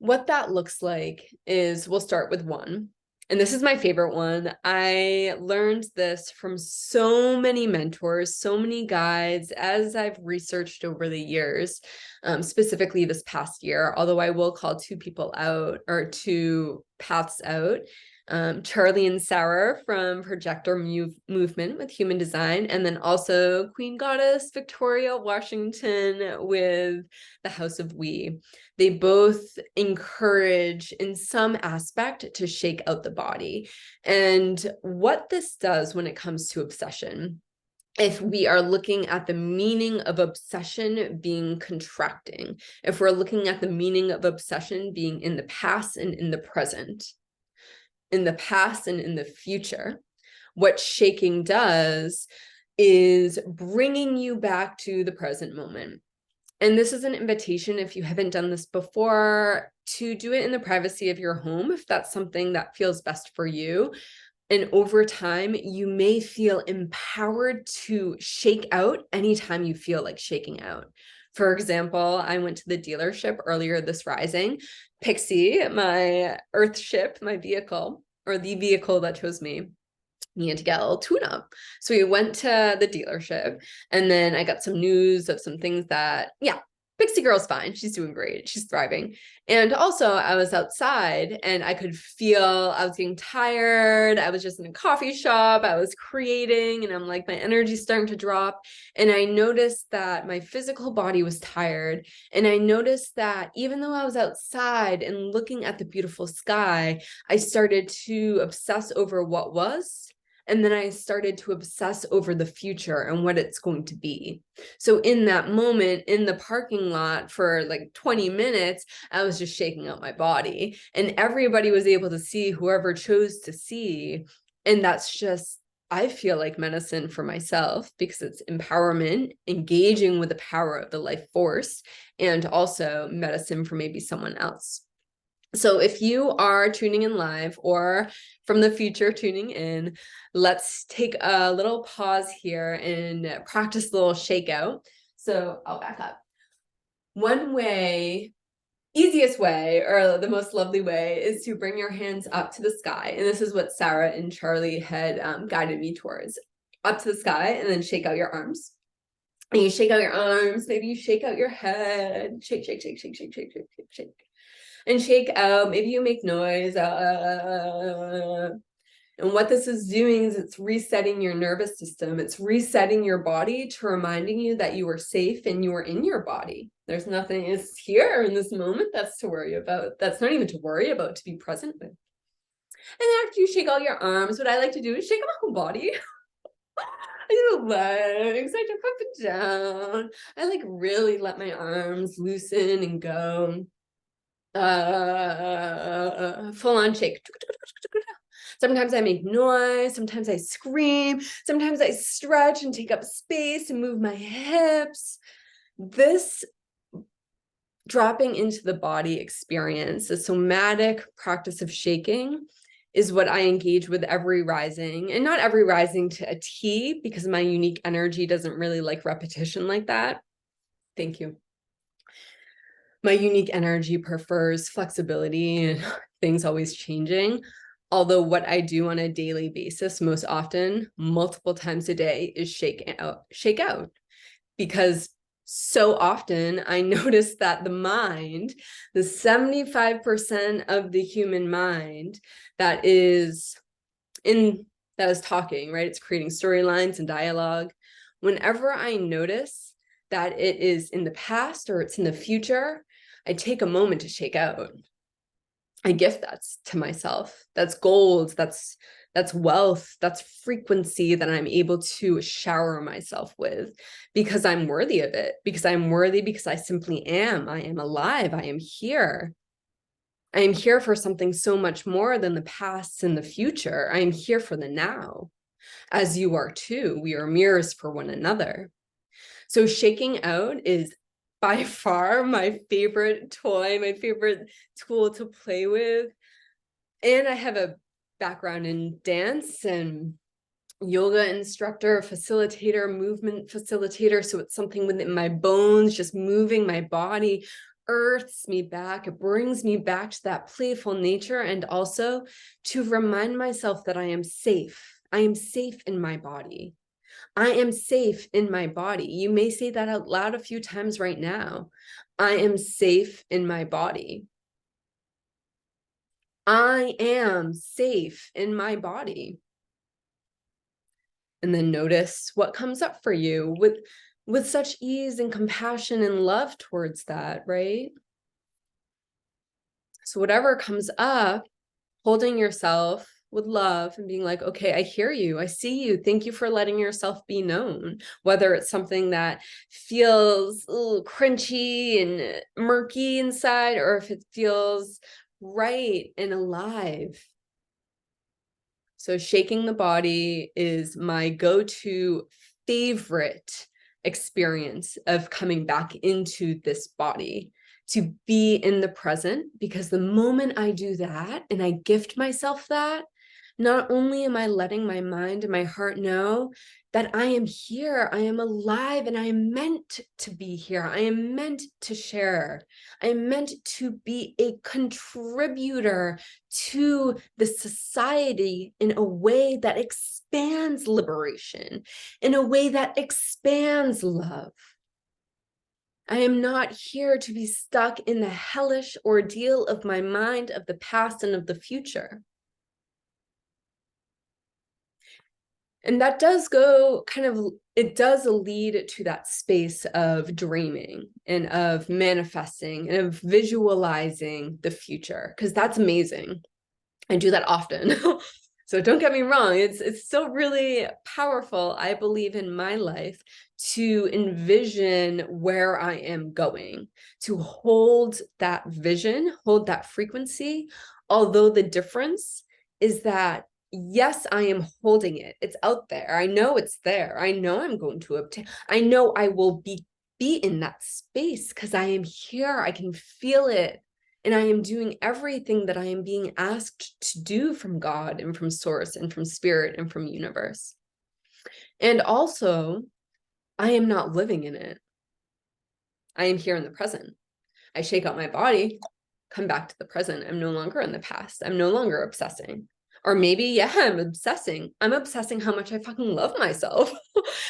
what that looks like is, we'll start with one. And this is my favorite one. I learned this from so many mentors, so many guides as I've researched over the years, specifically this past year, although I will call two people out, or two paths out. Charlie and Sarah from Projector Movement with Human Design, and then also Queen Goddess Victoria Washington with the House of We. They both encourage in some aspect to shake out the body. And what this does when it comes to obsession, if we are looking at the meaning of obsession being contracting, if we're looking at the meaning of obsession being in the past and in the present, in the past and in the future, what shaking does is bringing you back to the present moment. And this is an invitation, if you haven't done this before, to do it in the privacy of your home, if that's something that feels best for you. And over time, you may feel empowered to shake out anytime you feel like shaking out. For example, I went to the dealership earlier this rising. Pixie, my earth ship, my vehicle, or the vehicle that chose me, needed to get a little tune-up. So we went to the dealership, and then I got some news of some things that, yeah, Pixie Girl's fine. She's doing great. She's thriving. And also I was outside and I could feel I was getting tired. I was just in a coffee shop. I was creating, and I'm like, my energy's starting to drop. And I noticed that my physical body was tired. And I noticed that even though I was outside and looking at the beautiful sky, I started to obsess over what was. And then I started to obsess over the future and what it's going to be. So in that moment, in the parking lot for like 20 minutes, I was just shaking out my body, and everybody was able to see, whoever chose to see. And that's just, I feel like medicine for myself, because it's empowerment, engaging with the power of the life force, and also medicine for maybe someone else. So if you are tuning in live or from the future tuning in, let's take a little pause here and practice a little shakeout. So I'll back up. One way, easiest way, or the most lovely way, is to bring your hands up to the sky. And this is what Sarah and Charlie had guided me towards. Up to the sky, and then shake out your arms. And you shake out your arms, maybe you shake out your head. Shake, shake, shake, shake, shake, shake, shake, shake, shake. And shake out, maybe you make noise. And what this is doing is it's resetting your nervous system. It's resetting your body to reminding you that you are safe and you are in your body. There's nothing is here in this moment that's to worry about. That's not even to worry about, to be present with. And then after you shake all your arms, what I like to do is shake my whole body. I do the legs, I jump up and down. I like really let my arms loosen and go. Full on shake. Sometimes I make noise, sometimes I scream, sometimes I stretch and take up space and move my hips. This dropping into the body experience, the somatic practice of shaking, is what I engage with every rising, and not every rising to a T, because my unique energy doesn't really like repetition like that. Thank you. My unique energy prefers flexibility and things always changing. Although what I do on a daily basis, most often, multiple times a day, is shake out. Because so often I notice that the mind, the 75% of the human mind that is talking, right? It's creating storylines and dialogue. Whenever I notice that it is in the past or it's in the future, I take a moment to shake out. I gift that to myself. That's gold. That's wealth. That's frequency that I'm able to shower myself with, because I'm worthy of it, because I'm worthy, because I simply am. I am alive. I am here. I am here for something so much more than the past and the future. I am here for the now, as you are too. We are mirrors for one another. So shaking out is by far my favorite toy, my favorite tool to play with. And I have a background in dance and yoga instructor, facilitator, movement facilitator. So it's something within my bones, just moving my body, earths me back. It brings me back to that playful nature, and also to remind myself that I am safe. I am safe in my body. I am safe in my body. You may say that out loud a few times right now. I am safe in my body. I am safe in my body. And then notice what comes up for you with such ease and compassion and love towards that, right? So whatever comes up, holding yourself with love and being like, okay, I hear you. I see you. Thank you for letting yourself be known. Whether it's something that feels a little crunchy and murky inside, or if it feels right and alive. So shaking the body is my go-to favorite experience of coming back into this body, to be in the present, because the moment I do that and I gift myself that, not only am I letting my mind and my heart know that I am here, I am alive, and I am meant to be here. I am meant to share. I am meant to be a contributor to the society in a way that expands liberation, in a way that expands love. I am not here to be stuck in the hellish ordeal of my mind, of the past, and of the future. And that does go it does lead to that space of dreaming and of manifesting and of visualizing the future, because that's amazing. I do that often. So don't get me wrong, it's still really powerful, I believe, in my life to envision where I am going, to hold that vision, hold that frequency, although the difference is that, yes, I am holding it. It's out there. I know it's there. I know I'm going to obtain. I know I will be in that space because I am here. I can feel it. And I am doing everything that I am being asked to do from God and from source and from spirit and from universe. And also, I am not living in it. I am here in the present. I shake out my body, come back to the present. I'm no longer in the past. I'm no longer obsessing. Or maybe, yeah, I'm obsessing. I'm obsessing how much I fucking love myself.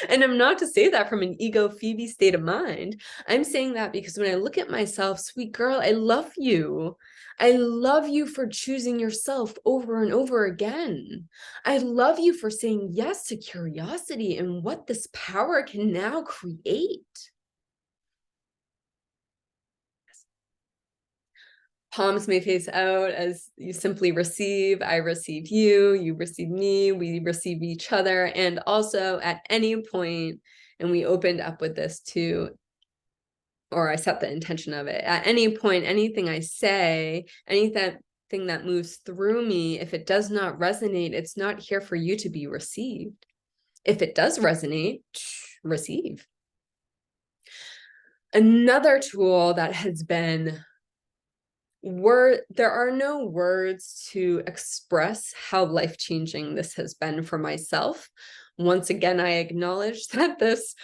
And I'm not to say that from an ego Phoebe state of mind. I'm saying that because when I look at myself, sweet girl, I love you. I love you for choosing yourself over and over again. I love you for saying yes to curiosity and what this power can now create. Palms may face out as you simply receive. I receive you, you receive me, we receive each other. And also at any point, and we opened up with this too, or I set the intention of it, at any point, anything I say, anything that moves through me, if it does not resonate, it's not here for you to be received. If it does resonate, receive. Another tool that has been there are no words to express how life-changing this has been for myself. Once again, I acknowledge that this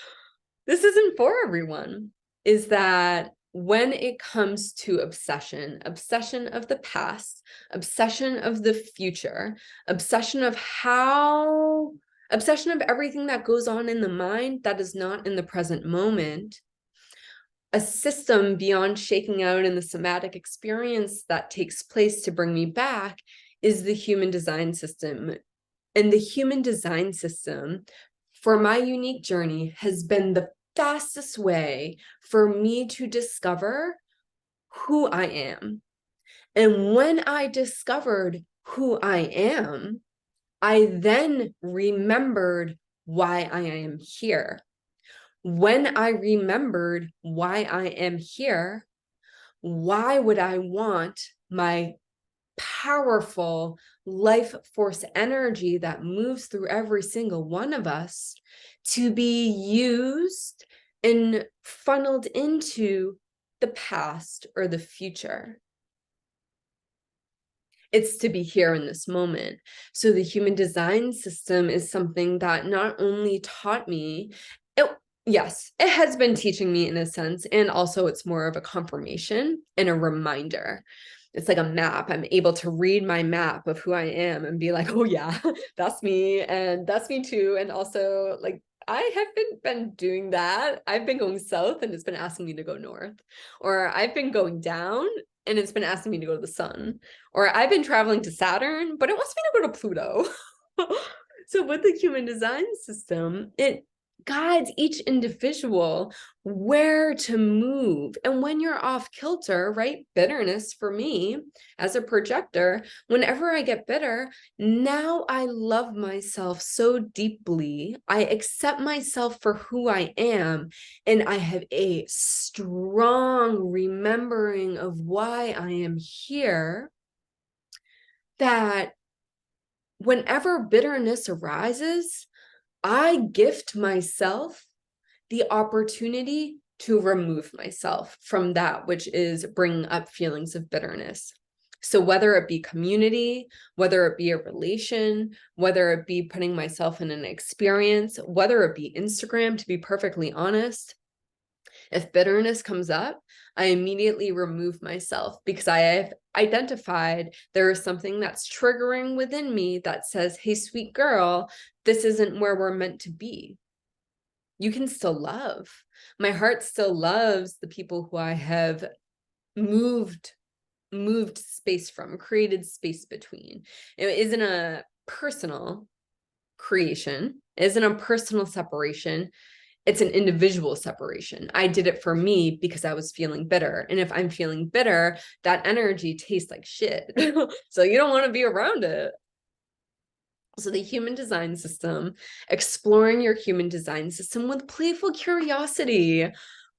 isn't for everyone, is that when it comes to obsession of the past, obsession of the future, obsession of everything that goes on in the mind that is not in the present moment, a system beyond shaking out in the somatic experience that takes place to bring me back is the human design system. And the human design system, for my unique journey, has been the fastest way for me to discover who I am. And when I discovered who I am, I then remembered why I am here. When I remembered why I am here, why would I want my powerful life force energy that moves through every single one of us to be used and funneled into the past or the future? It's to be here in this moment. So the human design system is something that not only taught me, Yes, it has been teaching me in a sense. And also it's more of a confirmation and a reminder. It's like a map. I'm able to read my map of who I am and be like, oh yeah, that's me. And that's me too. And also like, I have been doing that. I've been going south and it's been asking me to go north. Or I've been going down and it's been asking me to go to the sun. Or I've been traveling to Saturn, but it wants me to go to Pluto. So with the human design system, it guides each individual where to move. And when you're off kilter, right? Bitterness for me as a projector, whenever I get bitter, now I love myself so deeply. I accept myself for who I am. And I have a strong remembering of why I am here, that whenever bitterness arises, I gift myself the opportunity to remove myself from that which is bringing up feelings of bitterness. So whether it be community, whether it be a relation, whether it be putting myself in an experience, whether it be Instagram, to be perfectly honest, if bitterness comes up, I immediately remove myself because I have identified there is something that's triggering within me that says, hey, sweet girl, this isn't where we're meant to be. You can still love. My heart still loves the people who I have moved space from, created space between. It isn't a personal creation, it isn't a personal separation. It's an individual separation. I did it for me because I was feeling bitter. And if I'm feeling bitter, that energy tastes like shit. So you don't want to be around it. So the human design system, exploring your human design system with playful curiosity,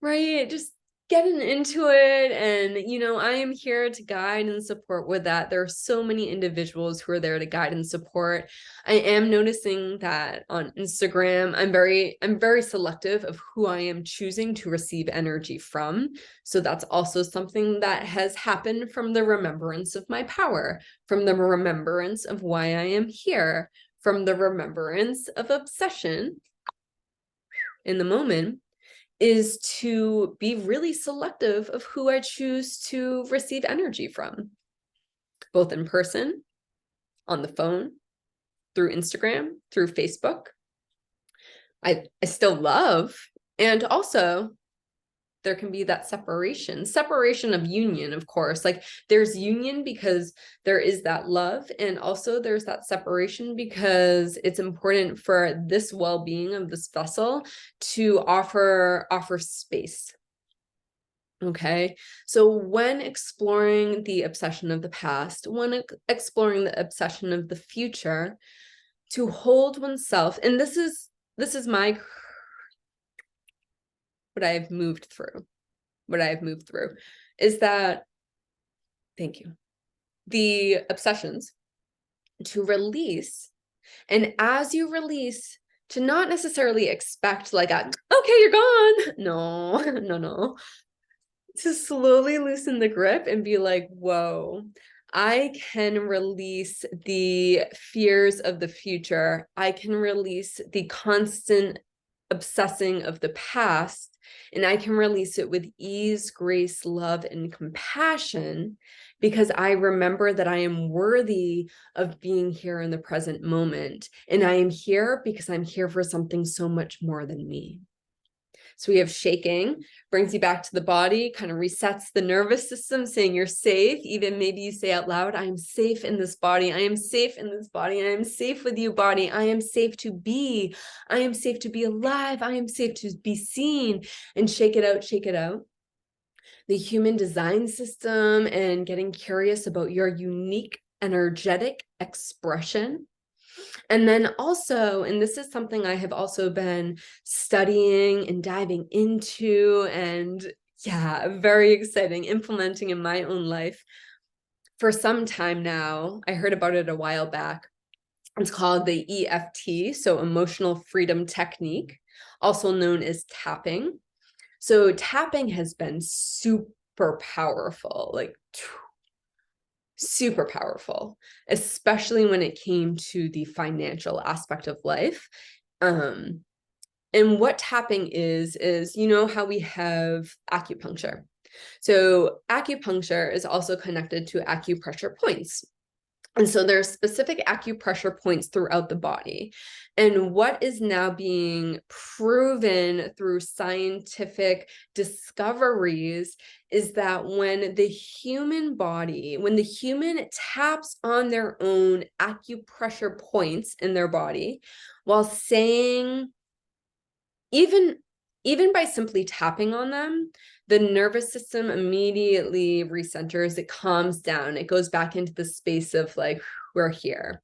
right? Just getting into it. And, you know, I am here to guide and support with that. There are so many individuals who are there to guide and support. I am noticing that on Instagram, I'm very selective of who I am choosing to receive energy from. So that's also something that has happened from the remembrance of my power, from the remembrance of why I am here, from the remembrance of obsession in the moment, is to be really selective of who I choose to receive energy from, both in person, on the phone, through Instagram, through Facebook. I still love, and also there can be that separation of union, of course. Like there's union because there is that love, and also there's that separation because it's important for this well-being of this vessel to offer space. Okay, so when exploring the obsession of the past, when exploring the obsession of the future, to hold oneself, and this is my what I've moved through. What I've moved through is that, thank you, the obsessions, to release. And as you release, to not necessarily expect like a, okay, you're gone. No, no. To slowly loosen the grip and be like, whoa, I can release the fears of the future. I can release the constant obsessing of the past, and I can release it with ease, grace, love, and compassion, because I remember that I am worthy of being here in the present moment. And I am here because I'm here for something so much more than me. So we have shaking, brings you back to the body, kind of resets the nervous system, saying you're safe. Even maybe you say out loud, I am safe in this body. I am safe in this body. I am safe with you, body. I am safe to be. I am safe to be alive. I am safe to be seen. And shake it out, shake it out. The human design system and getting curious about your unique energetic expression. And then also, and this is something I have also been studying and diving into, and yeah, very exciting, implementing in my own life for some time now. I heard about it a while back. It's called the EFT, so Emotional Freedom Technique, also known as tapping. So tapping has been super powerful, like super powerful, especially when it came to the financial aspect of life. And what tapping is, you know how we have acupuncture. So acupuncture is also connected to acupressure points. And so there are specific acupressure points throughout the body. And what is now being proven through scientific discoveries is that when the human body, when the human taps on their own acupressure points in their body, while saying, even by simply tapping on them, the nervous system immediately recenters, it calms down, it goes back into the space of like, we're here.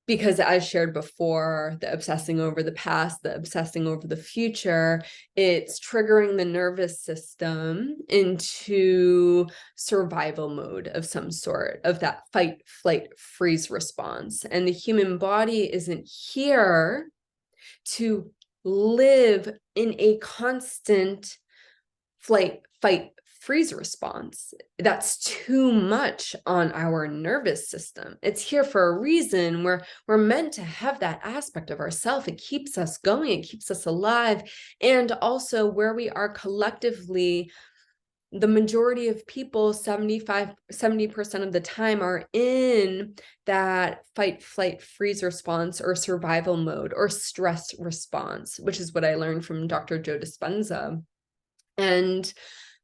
Because as shared before, the obsessing over the past, the obsessing over the future, it's triggering the nervous system into survival mode of some sort, of that fight, flight, freeze response. And the human body isn't here to live in a constant flight, fight, freeze response. That's too much on our nervous system. It's here for a reason. We're meant to have that aspect of ourself. It keeps us going, it keeps us alive. And also where we are collectively, the majority of people, 70% of the time, are in that fight, flight, freeze response or survival mode or stress response, which is what I learned from Dr. Joe Dispenza. And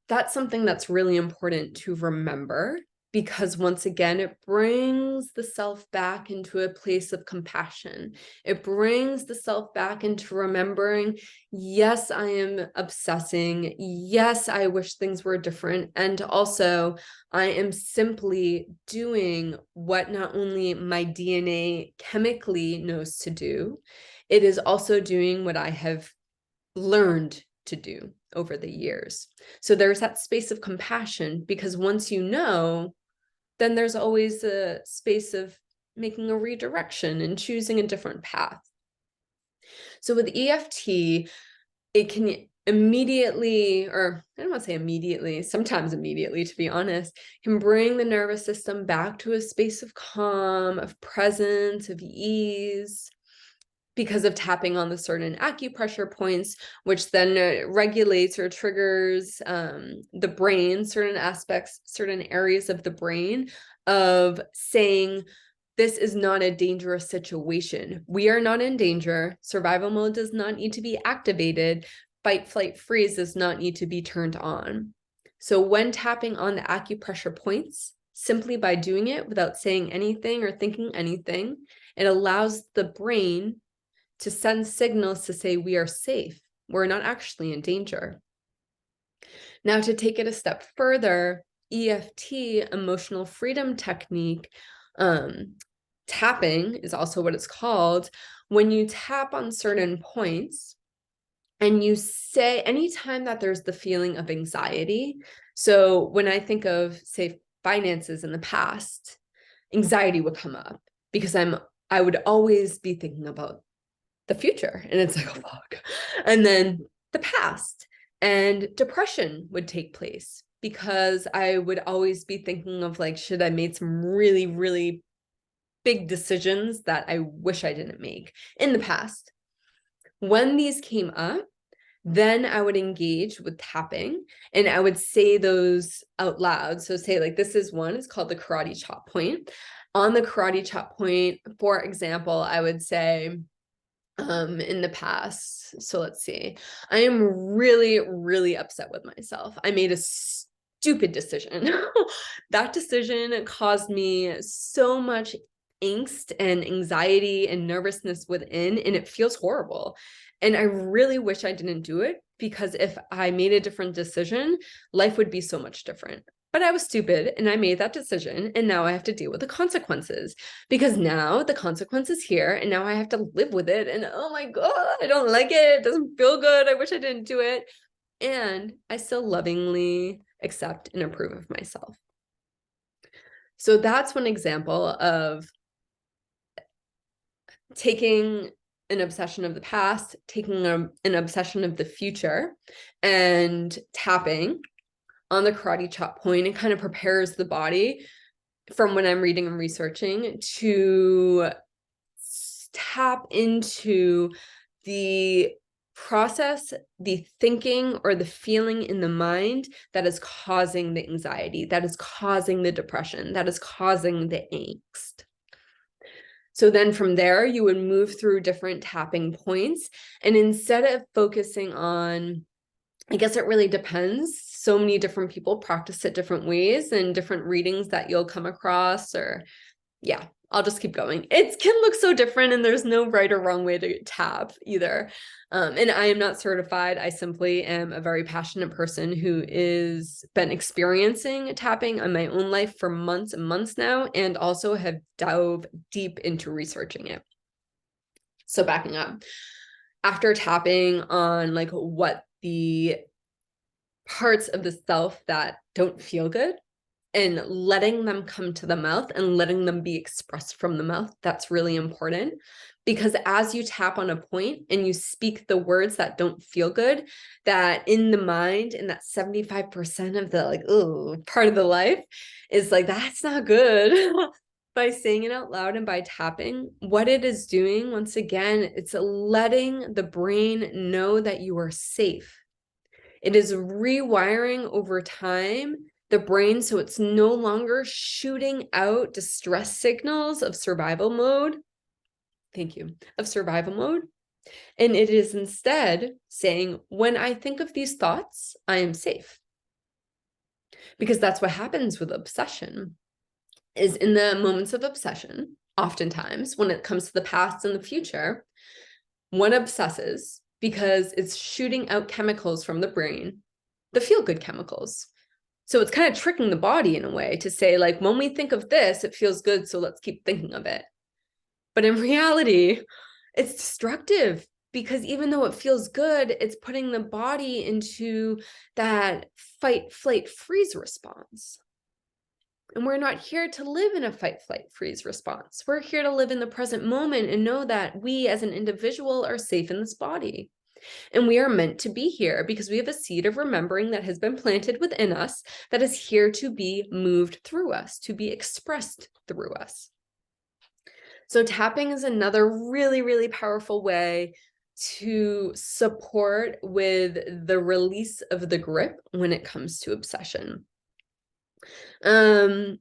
that's something that's really important to remember, because once again, it brings the self back into a place of compassion. It brings the self back into remembering, yes, I am obsessing. Yes, I wish things were different. And also, I am simply doing what not only my DNA chemically knows to do, it is also doing what I have learned to do over the years. So there's that space of compassion, because once you know, then there's always a space of making a redirection and choosing a different path. So with EFT, it can immediately, or I don't want to say immediately, sometimes immediately, to be honest, can bring the nervous system back to a space of calm, of presence, of ease, because of tapping on the certain acupressure points, which then regulates or triggers the brain, certain aspects, certain areas of the brain, of saying, this is not a dangerous situation. We are not in danger. Survival mode does not need to be activated. Fight, flight, freeze does not need to be turned on. So when tapping on the acupressure points, simply by doing it without saying anything or thinking anything, it allows the brain to send signals to say we are safe. We're not actually in danger. Now, to take it a step further, EFT, emotional freedom technique, tapping is also what it's called. When you tap on certain points and you say, anytime that there's the feeling of anxiety. So when I think of, say, finances in the past, anxiety would come up because I would always be thinking about the future, and it's like, oh fuck. And then the past, and depression would take place because I would always be thinking of like, should I made some really, really big decisions that I wish I didn't make in the past. When these came up, then I would engage with tapping and I would say those out loud. So say like, this is one, it's called the karate chop point. On the karate chop point, for example, I would say, in the past, so let's see, I am really, really upset with myself. I made a stupid decision. That decision caused me so much angst and anxiety and nervousness within, and it feels horrible. And I really wish I didn't do it, because if I made a different decision, life would be so much different. But I was stupid and I made that decision, and now I have to deal with the consequences, because now the consequence is here and now I have to live with it. And oh my God, I don't like it. It doesn't feel good. I wish I didn't do it. And I still lovingly accept and approve of myself. So that's one example of taking an obsession of the past, taking an obsession of the future, and tapping on the karate chop point. It kind of prepares the body, from when I'm reading and researching, to tap into the process, the thinking or the feeling in the mind that is causing the anxiety, that is causing the depression, that is causing the angst. So then from there, you would move through different tapping points. And instead of focusing on, I guess it really depends. So many different people practice it different ways, and different readings that you'll come across, or yeah, I'll just keep going. It can look so different, and there's no right or wrong way to tap either. And I am not certified. I simply am a very passionate person who is been experiencing tapping in my own life for months and months now, and also have dove deep into researching it. So backing up, after tapping on like what the parts of the self that don't feel good, and letting them come to the mouth and letting them be expressed from the mouth, that's really important. Because as you tap on a point and you speak the words that don't feel good, that in the mind, in that 75% of the like, oh, part of the life is like, that's not good. By saying it out loud and by tapping, what it is doing, once again, it's letting the brain know that you are safe. It is rewiring over time the brain so it's no longer shooting out distress signals of survival mode. Thank you. Of survival mode. And it is instead saying, when I think of these thoughts, I am safe. Because that's what happens with obsession, is in the moments of obsession, oftentimes when it comes to the past and the future, one obsesses because it's shooting out chemicals from the brain, the feel-good chemicals. So it's kind of tricking the body in a way to say, like, when we think of this, it feels good, so let's keep thinking of it. But in reality, it's destructive, because even though it feels good, it's putting the body into that fight, flight, freeze response. And we're not here to live in a fight, flight, freeze response. We're here to live in the present moment and know that we as an individual are safe in this body. And we are meant to be here because we have a seed of remembering that has been planted within us that is here to be moved through us, to be expressed through us. So tapping is another really, really powerful way to support with the release of the grip when it comes to obsession. That's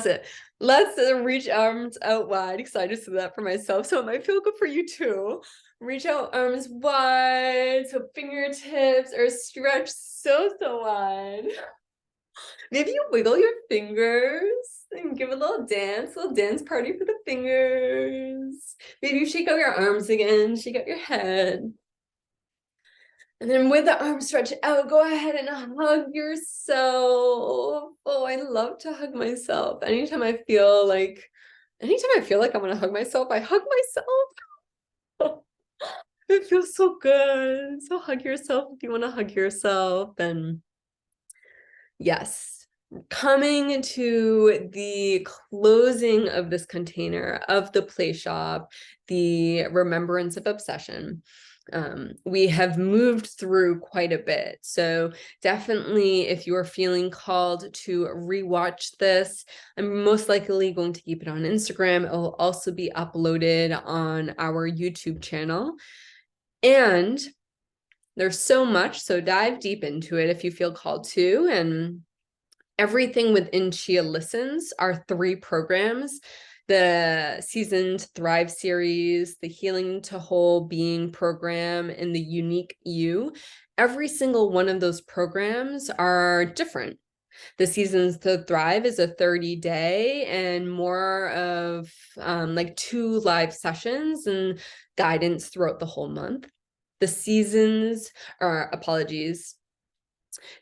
it. Let's reach arms out wide, because I just did that for myself, so it might feel good for you too. Reach out arms wide, so fingertips are stretched so wide. Maybe you wiggle your fingers and give a little dance party for the fingers. Maybe you shake out your arms again, shake out your head. And then with the arms stretched out, go ahead and hug yourself. Oh, I love to hug myself. Anytime I feel like I want to hug myself, I hug myself. It feels so good. So hug yourself if you want to hug yourself. And yes, coming to the closing of this container of the play shop, the remembrance of obsession. We have moved through quite a bit. So definitely, if you are feeling called to rewatch this, I'm most likely going to keep it on Instagram. It will also be uploaded on our YouTube channel. And there's so much, so dive deep into it if you feel called to. And everything within ChiaListens are 3 programs: the Seasoned Thrive series, the Healing to Whole Being program, and the Unique You. Every single one of those programs are different. The Seasons to Thrive is a 30-day and more of like 2 live sessions and guidance throughout the whole month. The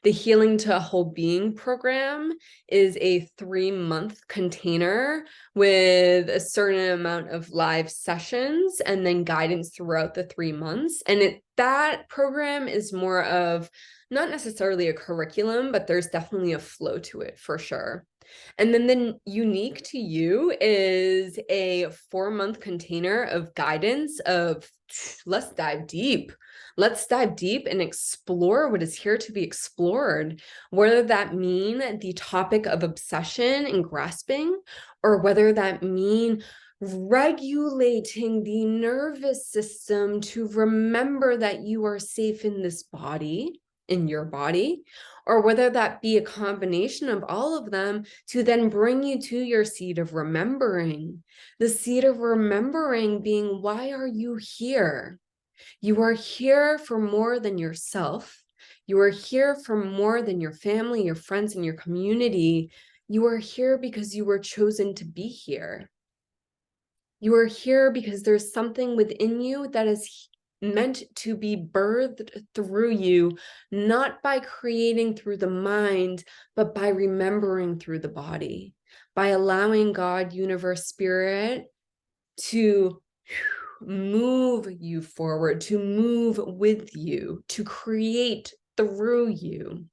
the Healing to Whole Being program is a 3-month container with a certain amount of live sessions and then guidance throughout the 3 months. And that program is more of not necessarily a curriculum, but there's definitely a flow to it for sure. And then the Unique to You is a 4-month container of guidance of let's dive deep. Let's dive deep and explore what is here to be explored, whether that mean the topic of obsession and grasping, or whether that mean regulating the nervous system to remember that you are safe in this body, in your body, or whether that be a combination of all of them to then bring you to your seat of remembering. The seat of remembering being, why are you here? You are here for more than yourself. You are here for more than your family, your friends, and your community. You are here because you were chosen to be here. You are here because there's something within you that is meant to be birthed through you, not by creating through the mind, but by remembering through the body, by allowing God, universe, spirit to move you forward, to move with you, to create through you.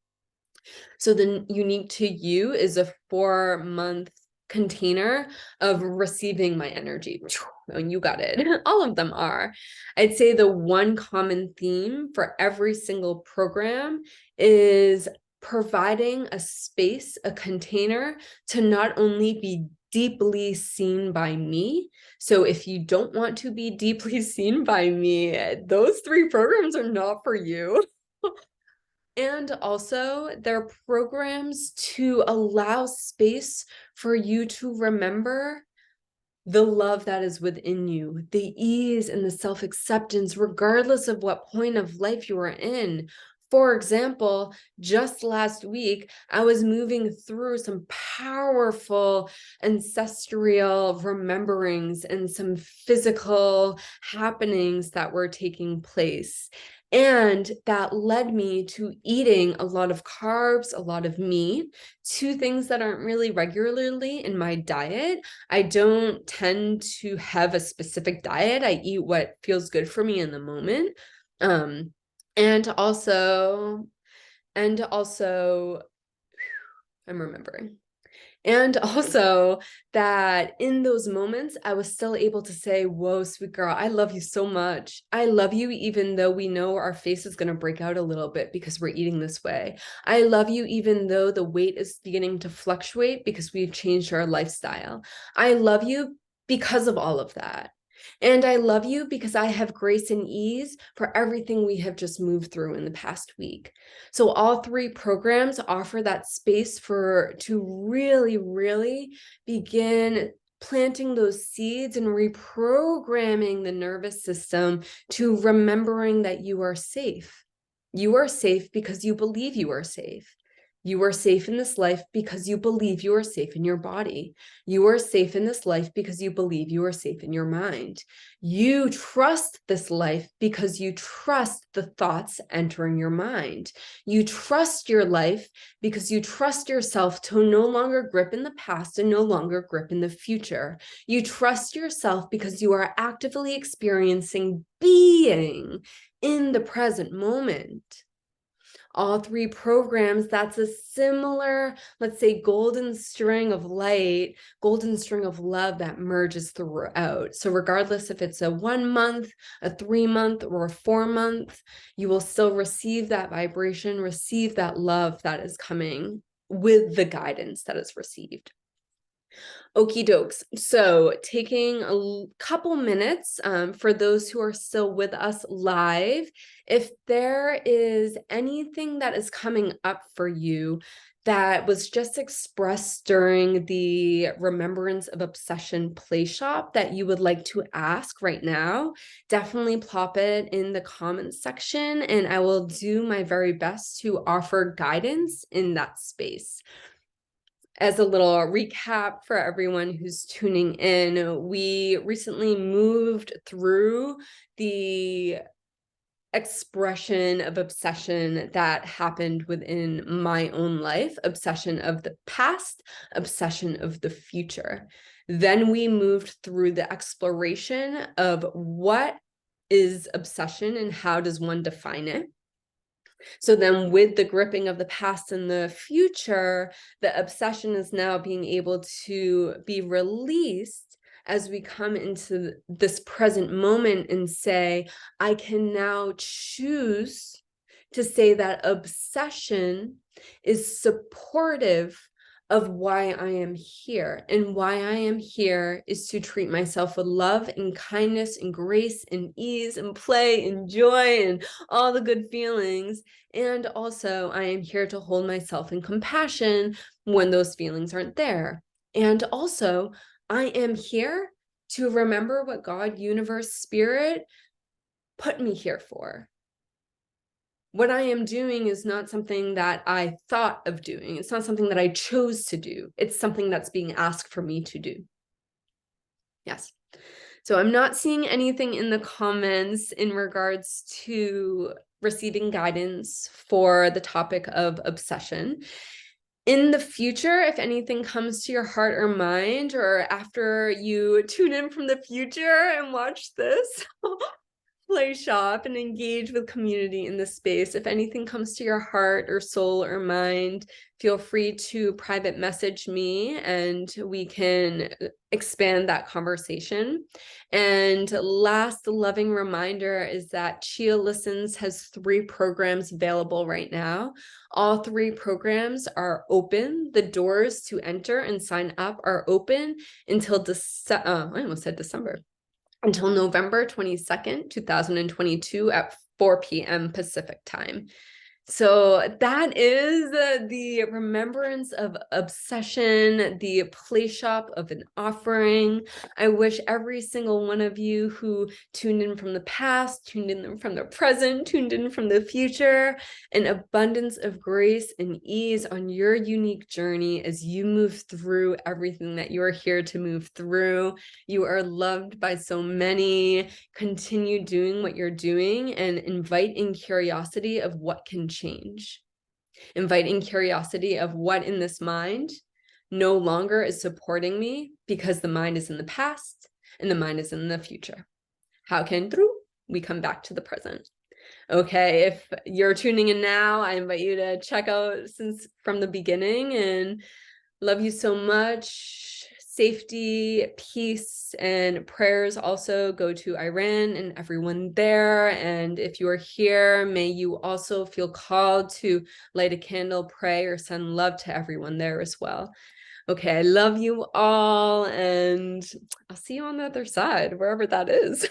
So the unique to you is a 4-month container of receiving my energy. And you got it. All of them are. I'd say the one common theme for every single program is providing a space, a container to not only be deeply seen by me. So if you don't want to be deeply seen by me, those 3 programs are not for you. And also, they're programs to allow space for you to remember the love that is within you, the ease and the self-acceptance, regardless of what point of life you are in. For example, just last week, I was moving through some powerful ancestral rememberings and some physical happenings that were taking place. And that led me to eating a lot of carbs, a lot of meat, 2 things that aren't really regularly in my diet. I don't tend to have a specific diet. I eat what feels good for me in the moment. And also, I'm remembering. And also that in those moments, I was still able to say, whoa, sweet girl, I love you so much. I love you even though we know our face is going to break out a little bit because we're eating this way. I love you even though the weight is beginning to fluctuate because we've changed our lifestyle. I love you because of all of that. And I love you because I have grace and ease for everything we have just moved through in the past week. So all 3 programs offer that space to really, really begin planting those seeds and reprogramming the nervous system to remembering that you are safe. You are safe because you believe you are safe. You are safe in this life because you believe you are safe in your body. You are safe in this life because you believe you are safe in your mind. You trust this life because you trust the thoughts entering your mind. You trust your life because you trust yourself to no longer grip in the past and no longer grip in the future. You trust yourself because you are actively experiencing being in the present moment. All 3 programs, that's a similar, let's say, golden string of light, golden string of love that merges throughout. So regardless if it's a 1 month, a 3 month, or a 4 month, you will still receive that vibration, receive that love that is coming with the guidance that is received. Okie dokes. So taking a couple minutes for those who are still with us live, if there is anything that is coming up for you that was just expressed during the Remembrance of Obsession play shop that you would like to ask right now, definitely plop it in the comments section and I will do my very best to offer guidance in that space. As a little recap for everyone who's tuning in, we recently moved through the expression of obsession that happened within my own life, obsession of the past, obsession of the future. Then we moved through the exploration of what is obsession and how does one define it. So then with the gripping of the past and the future, the obsession is now being able to be released as we come into this present moment and say, I can now choose to say that obsession is supportive of why I am here. And why I am here is to treat myself with love and kindness and grace and ease and play and joy and all the good feelings. And also, I am here to hold myself in compassion when those feelings aren't there. And also, I am here to remember what God, universe, spirit put me here for. What I am doing is not something that I thought of doing. It's not something that I chose to do. It's something that's being asked for me to do. Yes. So I'm not seeing anything in the comments in regards to receiving guidance for the topic of obsession. In the future, if anything comes to your heart or mind, or after you tune in from the future and watch this, play shop and engage with community in this space. If anything comes to your heart or soul or mind, feel free to private message me and we can expand that conversation. And last loving reminder is that ChiaListens has 3 programs available right now. All 3 programs are open. The doors to enter and sign up are open until I almost said December. Until November 22nd, 2022 at 4 p.m. Pacific time. So that is the remembrance of obsession, the play shop of an offering. I wish every single one of you who tuned in from the past, tuned in from the present, tuned in from the future, an abundance of grace and ease on your unique journey as you move through everything that you're here to move through. You are loved by so many. Continue doing what you're doing and invite in curiosity of what can change. Invite in curiosity of what in this mind no longer is supporting me because the mind is in the past and the mind is in the future. How can we come back to the present? Okay, if you're tuning in now, I invite you to check out since from the beginning, and love you so much. Safety, peace, and prayers also go to Iran and everyone there. And if you are here, may you also feel called to light a candle, pray, or send love to everyone there as well. Okay, I love you all, and I'll see you on the other side, wherever that is.